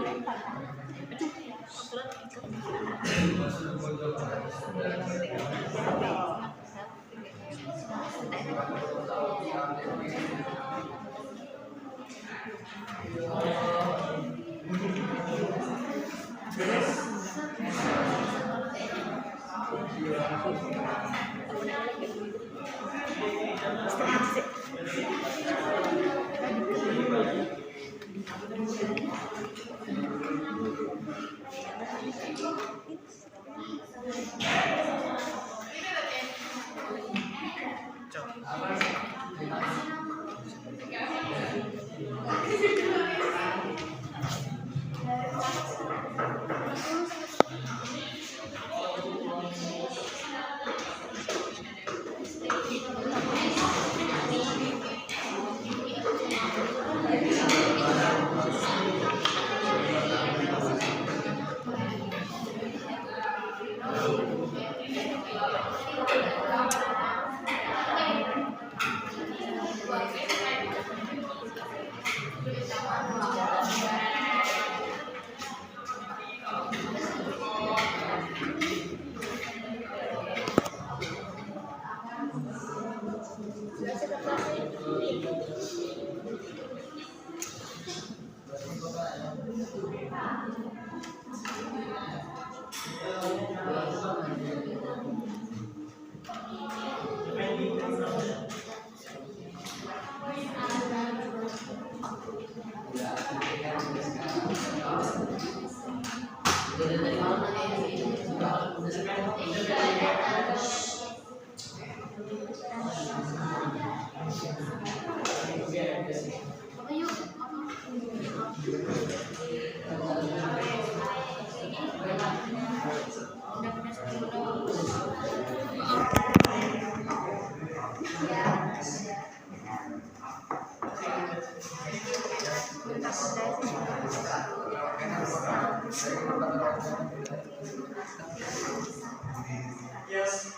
Yes.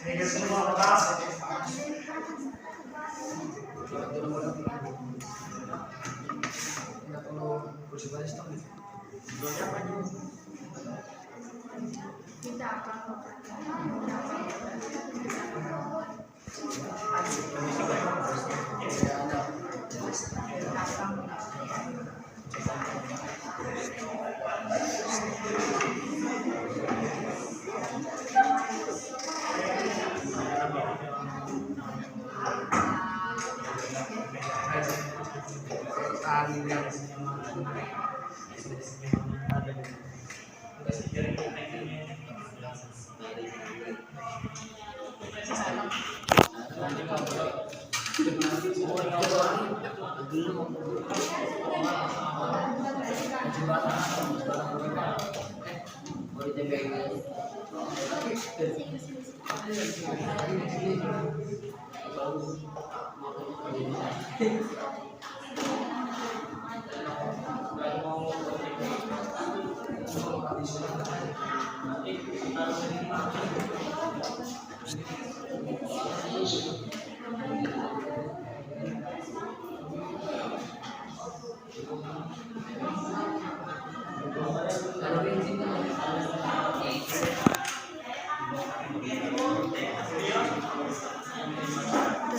Ini semua atas.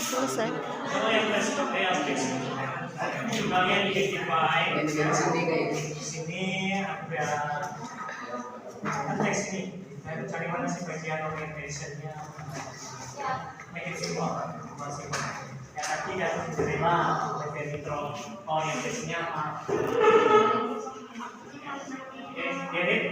Selesai. Kalau yang desktop yang fix, kalian identify di sini ada teks ini. Dan cari mana sih bagian orientationnya? Make it simple, simple. Yang tadi kan diterima bagian intro orientationnya apa? Get it?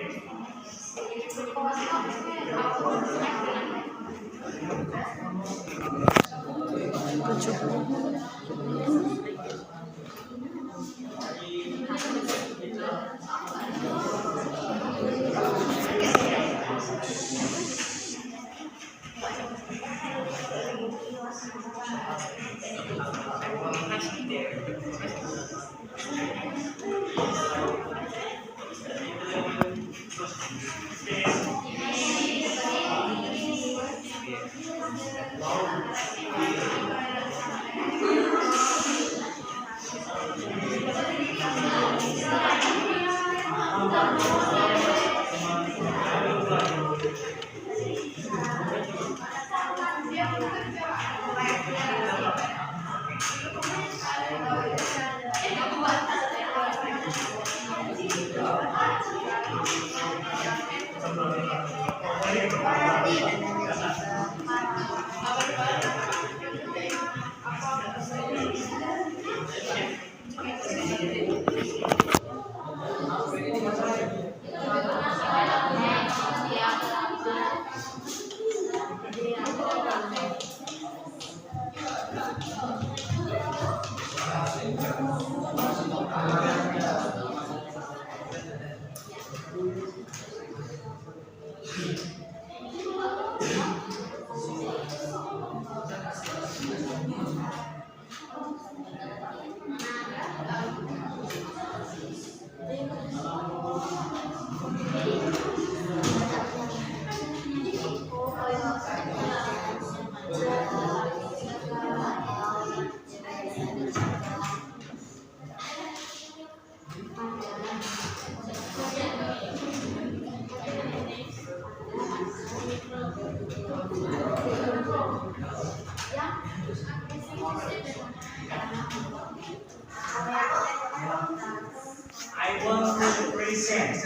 I want to present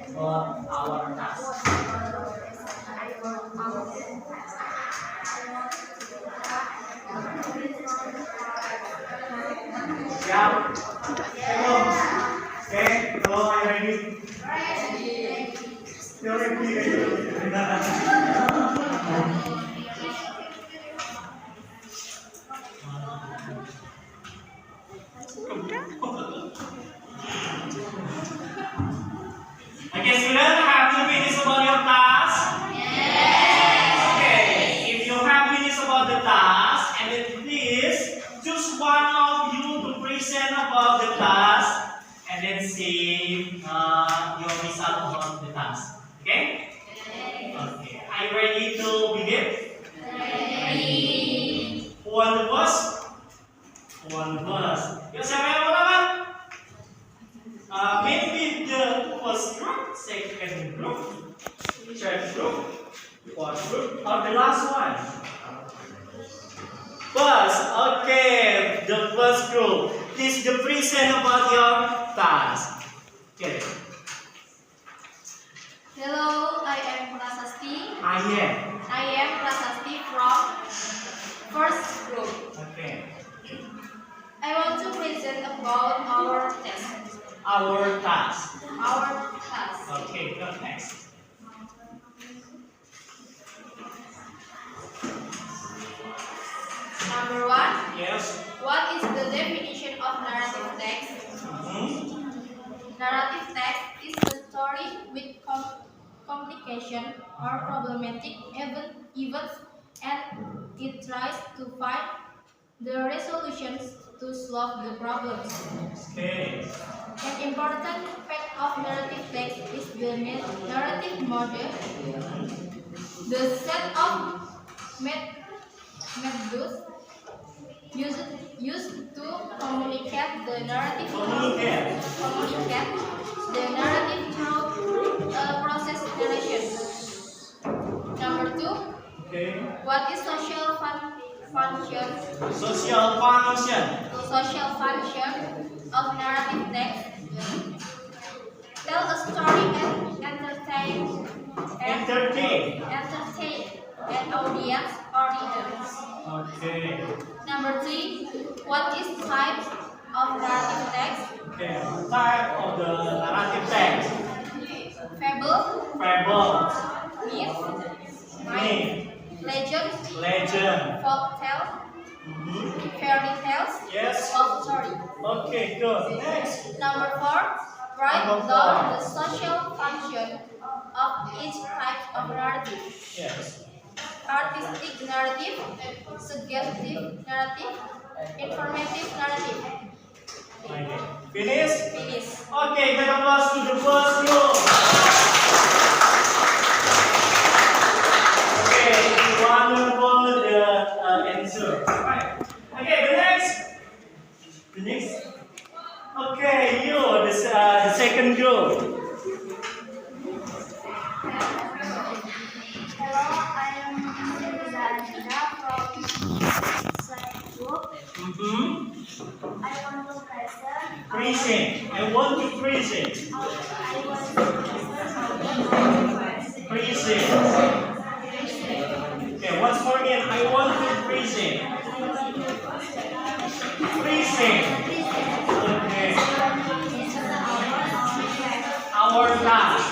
about our task. Siap? Hello. Okay, hello, are you ready? You're ready. Okay, student, have you finished about your task? Okay, if you have finished about the task, and then please choose one of you to present about the task, and then say your result about the task. Okay? Okay. Are you ready to begin? Ready. Who want the first? Who want the first? Yuk, siapa yang pertama? Maybe the first group, second group, third group, fourth group, or the last one? First, okay, the first group. Please present about your task. Okay. Hello, I am Prasasti. I I am Prasasti from first group. Okay. I want to present about our test. Our task. Our task. Okay, go next. Number one, Yes. what is the definition of narrative text? Narrative text is a story with complication or problematic events, and it tries to find the resolutions to solve the problems. Okay. An important fact of narrative text is the narrative model, the set of methods used to communicate the narrative through process narration. Number two, Okay. what is social function? Social function. Social function of narrative text. Tell a story and entertain an audience or readers. Okay. Number three, what is type of narrative text? Okay. Type of the narrative text. Fable, Fable. myth, legend, folktale, fairy tales, Yes. love story. Okay, good. Next. Number four, write Number down four. the social function of each type of narrative. Yes. Artistic narrative, suggestive narrative, informative narrative. Okay. Finish? Finish. Okay, get applause to the first group. Okay, wonderful the answer. Right. Okay, the next. Okay, you the second group. Hello, I am Zalina from second group. I want to present. Present. I want to present. Present. Okay, once more again. I want to present. Present. Okay. Our task.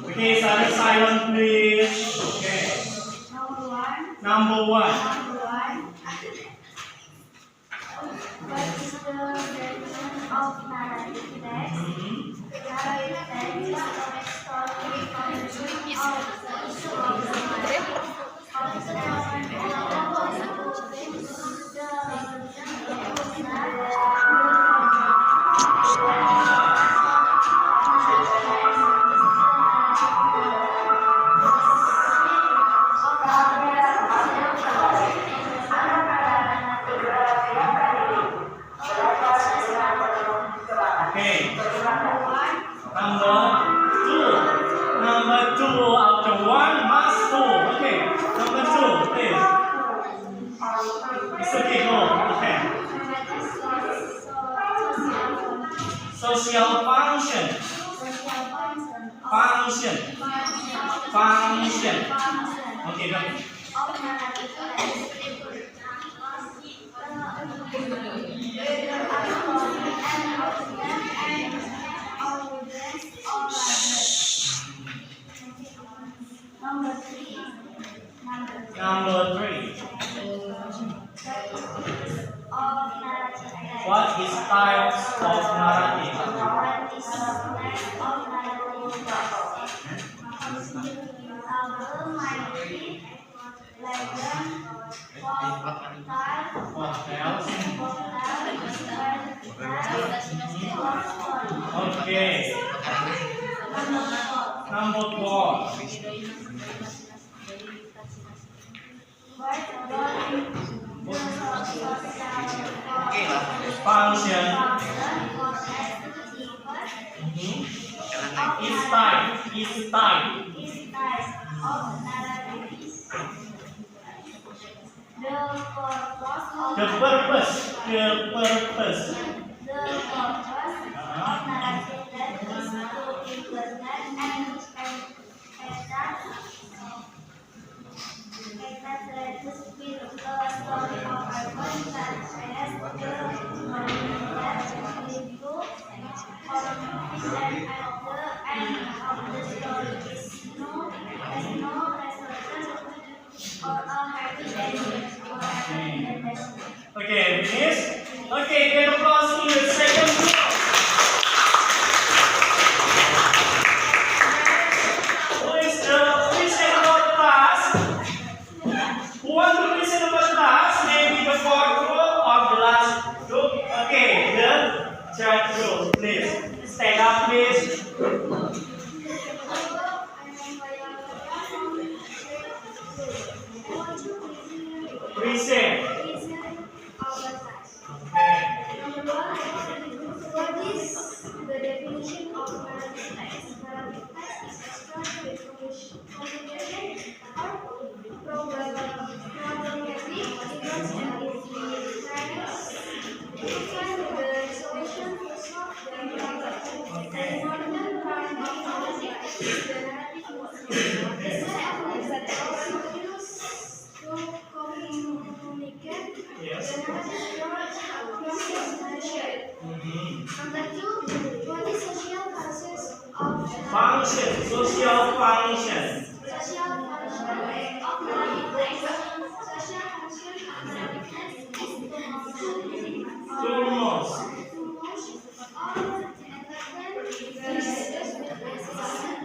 Okay, silent please. Okay. Number one. What is the definition of narrative 2 after 1 must go. Okay, number 2, please. It's okay, go. Okay. Social function. Function. Function. Okay, go. Number 3. What is types of narrative? What else? Okay. Number 4. Function. Is type. Is type. The purpose. The purpose. Okay, finish. Okay, get applause to the second group. Who is listen about the task? Who want to listen about the task? Maybe the fourth group or the last group? Okay, the third group, please. Stand up, please. Present. Okay. What is the definition of narrative text? Narrative text is a structured communication or problematic events and its narratives. It is the resolution to solve the problem. And modern paradigm is the narrative movement. The set of words that also use to communicate Yes. the narrative process and shared. Number 2, what is social causes of Function. Social function. social function of narrative text? Social function of narrative text is to Tumors.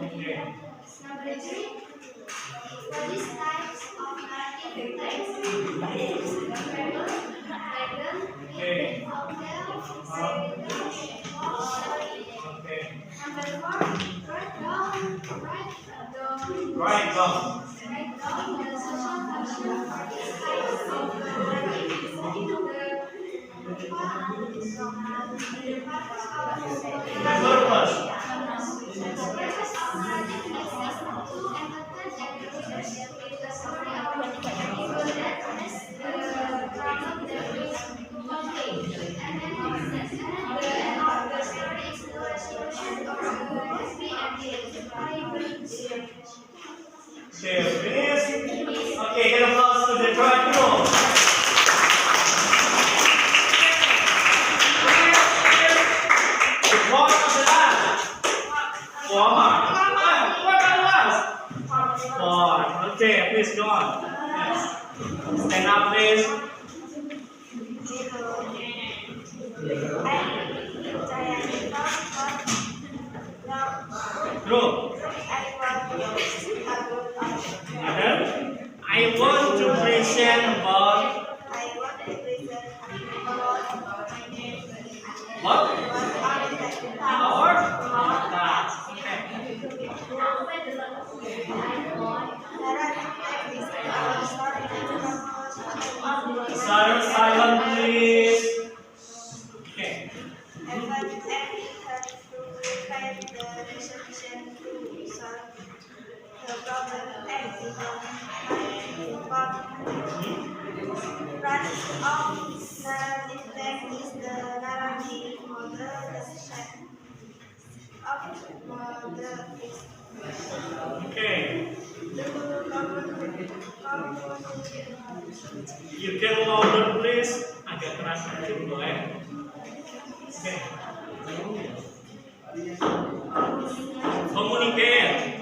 Okay. Number 3, what is types of narrative text? Okay. Okay. Number 4, write down Right down. the social function for these types of narrative. The purpose. The purpose of narrative text is to entertain and illustrate the story of the people that has the problem that is conveyed. And then the end of the story is the resolution of the mystery and the explanation. Okay, finish. Okay, get applause to the third group. What is the last? Four. What are the last? Four. Okay, please go on. Yes. Stand up, please. Group. Adam, I want to present about what? Our task. Silent, please. Okay. narrative text is the narrative model description of the text. Okay. The composition. You can louder please. Agak keras sedikit boleh. Oke. Communicate.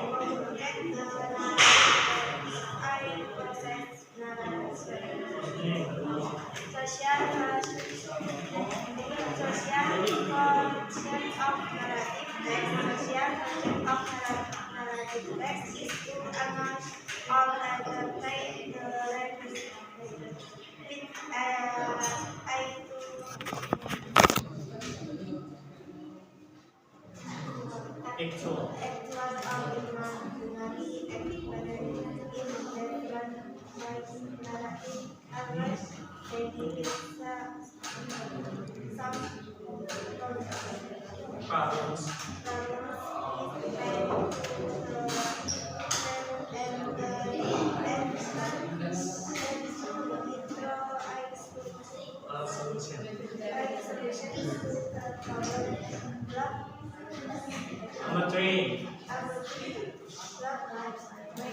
Actual. Problems. Solution. Number 3.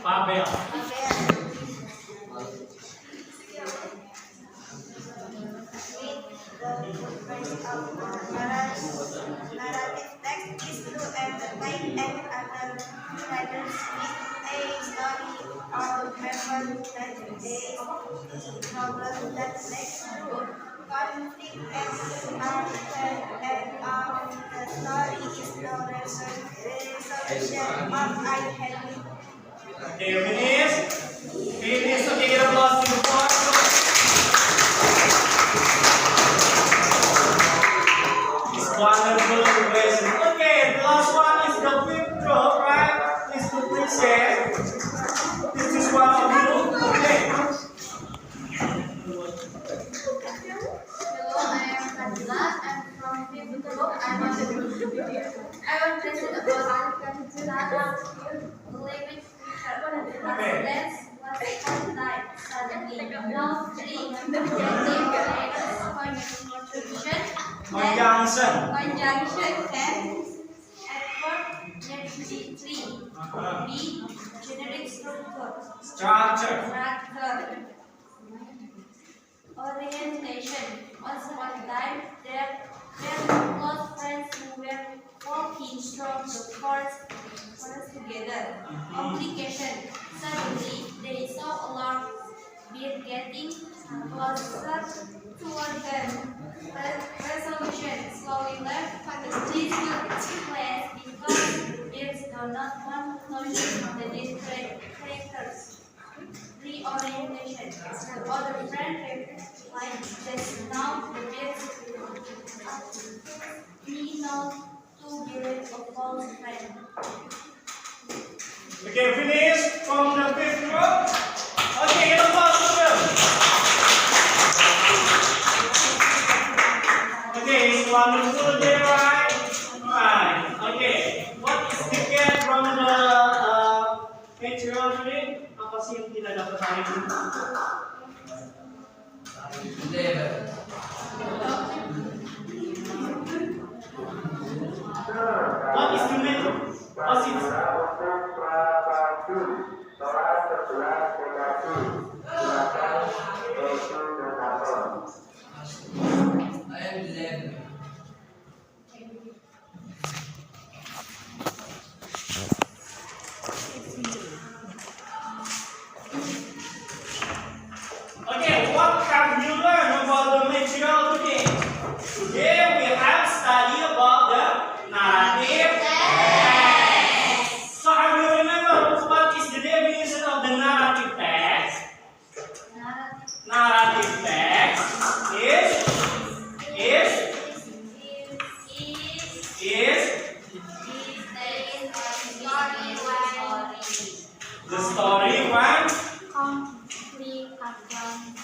Fabel. Narrative text is to entertain and other readers with a story or paper that is problem that makes conflict and argument and the story is the resolution of I have. Okay, finish. Finish. Okay, get applause to the board. It's wonderful question. Okay, the last one is the fifth group, right? Please share. This is one of you. Okay. Hello, I am Fadila. I'm from fifth group. I was present about language. Let's night suddenly. Now three. Conjunction. Conjunction and effort three. B. Generic structure. Structure. Orientation. Once upon a time, there were close friends who were walking through the forest together. Complication. Suddenly, they saw a large bear getting closer toward them. Resolution. Slowly left this place because bears do not want to notice the different characters. Reorientation. The other friend like this now the bears me now to be rid of false friend. Okay, finish from the fifth group. Okay, get applause to them. Okay, it's wonderful day, right? Right. Okay. What is the get from the material today? Apa sih yang tidak dapat hari ini? What is the method? What is it? Okay, what have you learned about the material today? Today we have studied about the narrative text. So have you remember what is the definition of the narrative text? Narrative text is the story one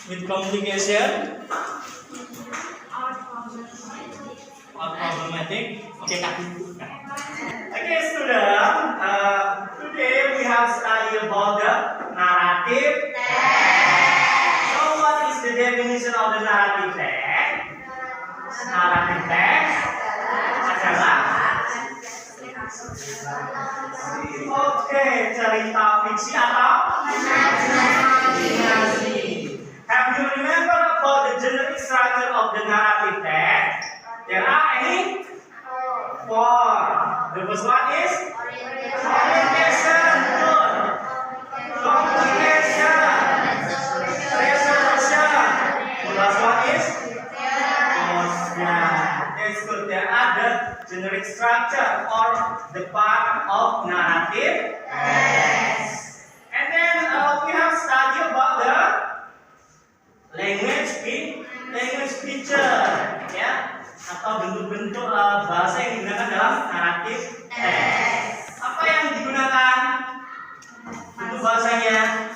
with complication or problematic. Okay, Kak. Okay, student. Today we have studied about the narrative text. So, what is the definition Oke, cerita fiksi atau imajinasi. Have you remember about the generic structure of the narrative text? There are any four. The first one is orientation, good. Complication, resolution. The last one is that's good. There are the generic structure or the part of narrative text. And then we have studied about the language feature, ya, atau bentuk-bentuk bahasa yang digunakan dalam naratif teks. Apa yang digunakan bentuk bahasanya?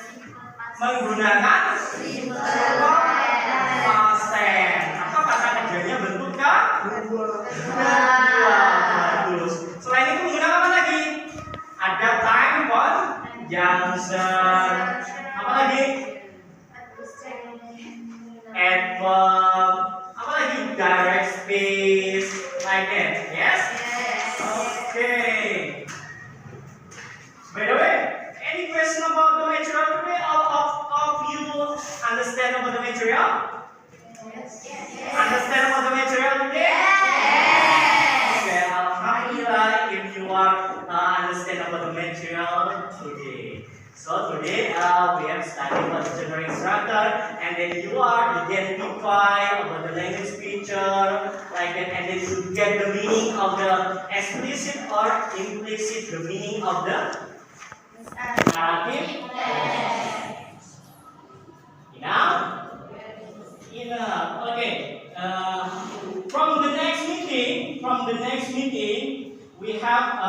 Menggunakan past tense. Apa kata kerjanya bentuknya? Bagus. Selain itu menggunakan apa lagi? Ada time conjunction. Apa lagi? Adverb. Apa lagi? Direct speech. Like that. Yes? Okay. By the way, any question about the material today? All of you understand about the material? Understand about the material today? Okay, alhamdulillah if you are understand about the material today. So today we have studied about the generic structure, and then you are identify about the language feature, like that, and then you get the meaning of the explicit or implicit, the meaning of the narrative. Enough. Okay. From the next meeting, we have.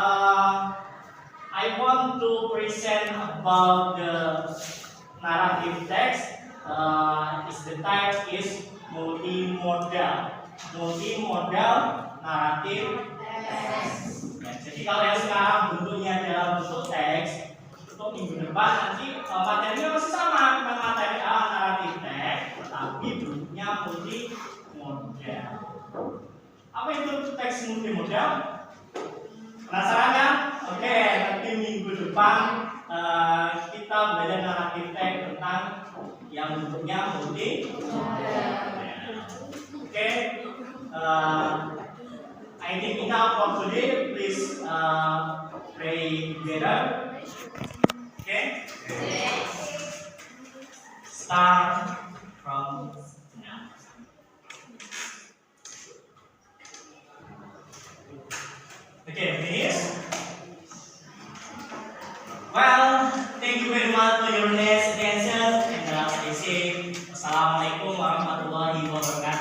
I want to present about the narrative text. The type is multimodal narrative text. Ya, jadi kalau yang sekarang bentuknya dalam bentuk teks, untuk minggu depan nanti materinya masih sama dengan materi naratif teks, tetapi bentuknya multimodal. Apa itu teks multimodal? Penasaran kan? Oke, nanti minggu depan kita belajar naratif teks tentang yang bentuknya multimodal. Oke, I think enough for today. Please pray together. Okay? Start from now. Okay, finish. Well, thank you very much for your nice attention, and stay safe. Assalamualaikum warahmatullahi wabarakatuh.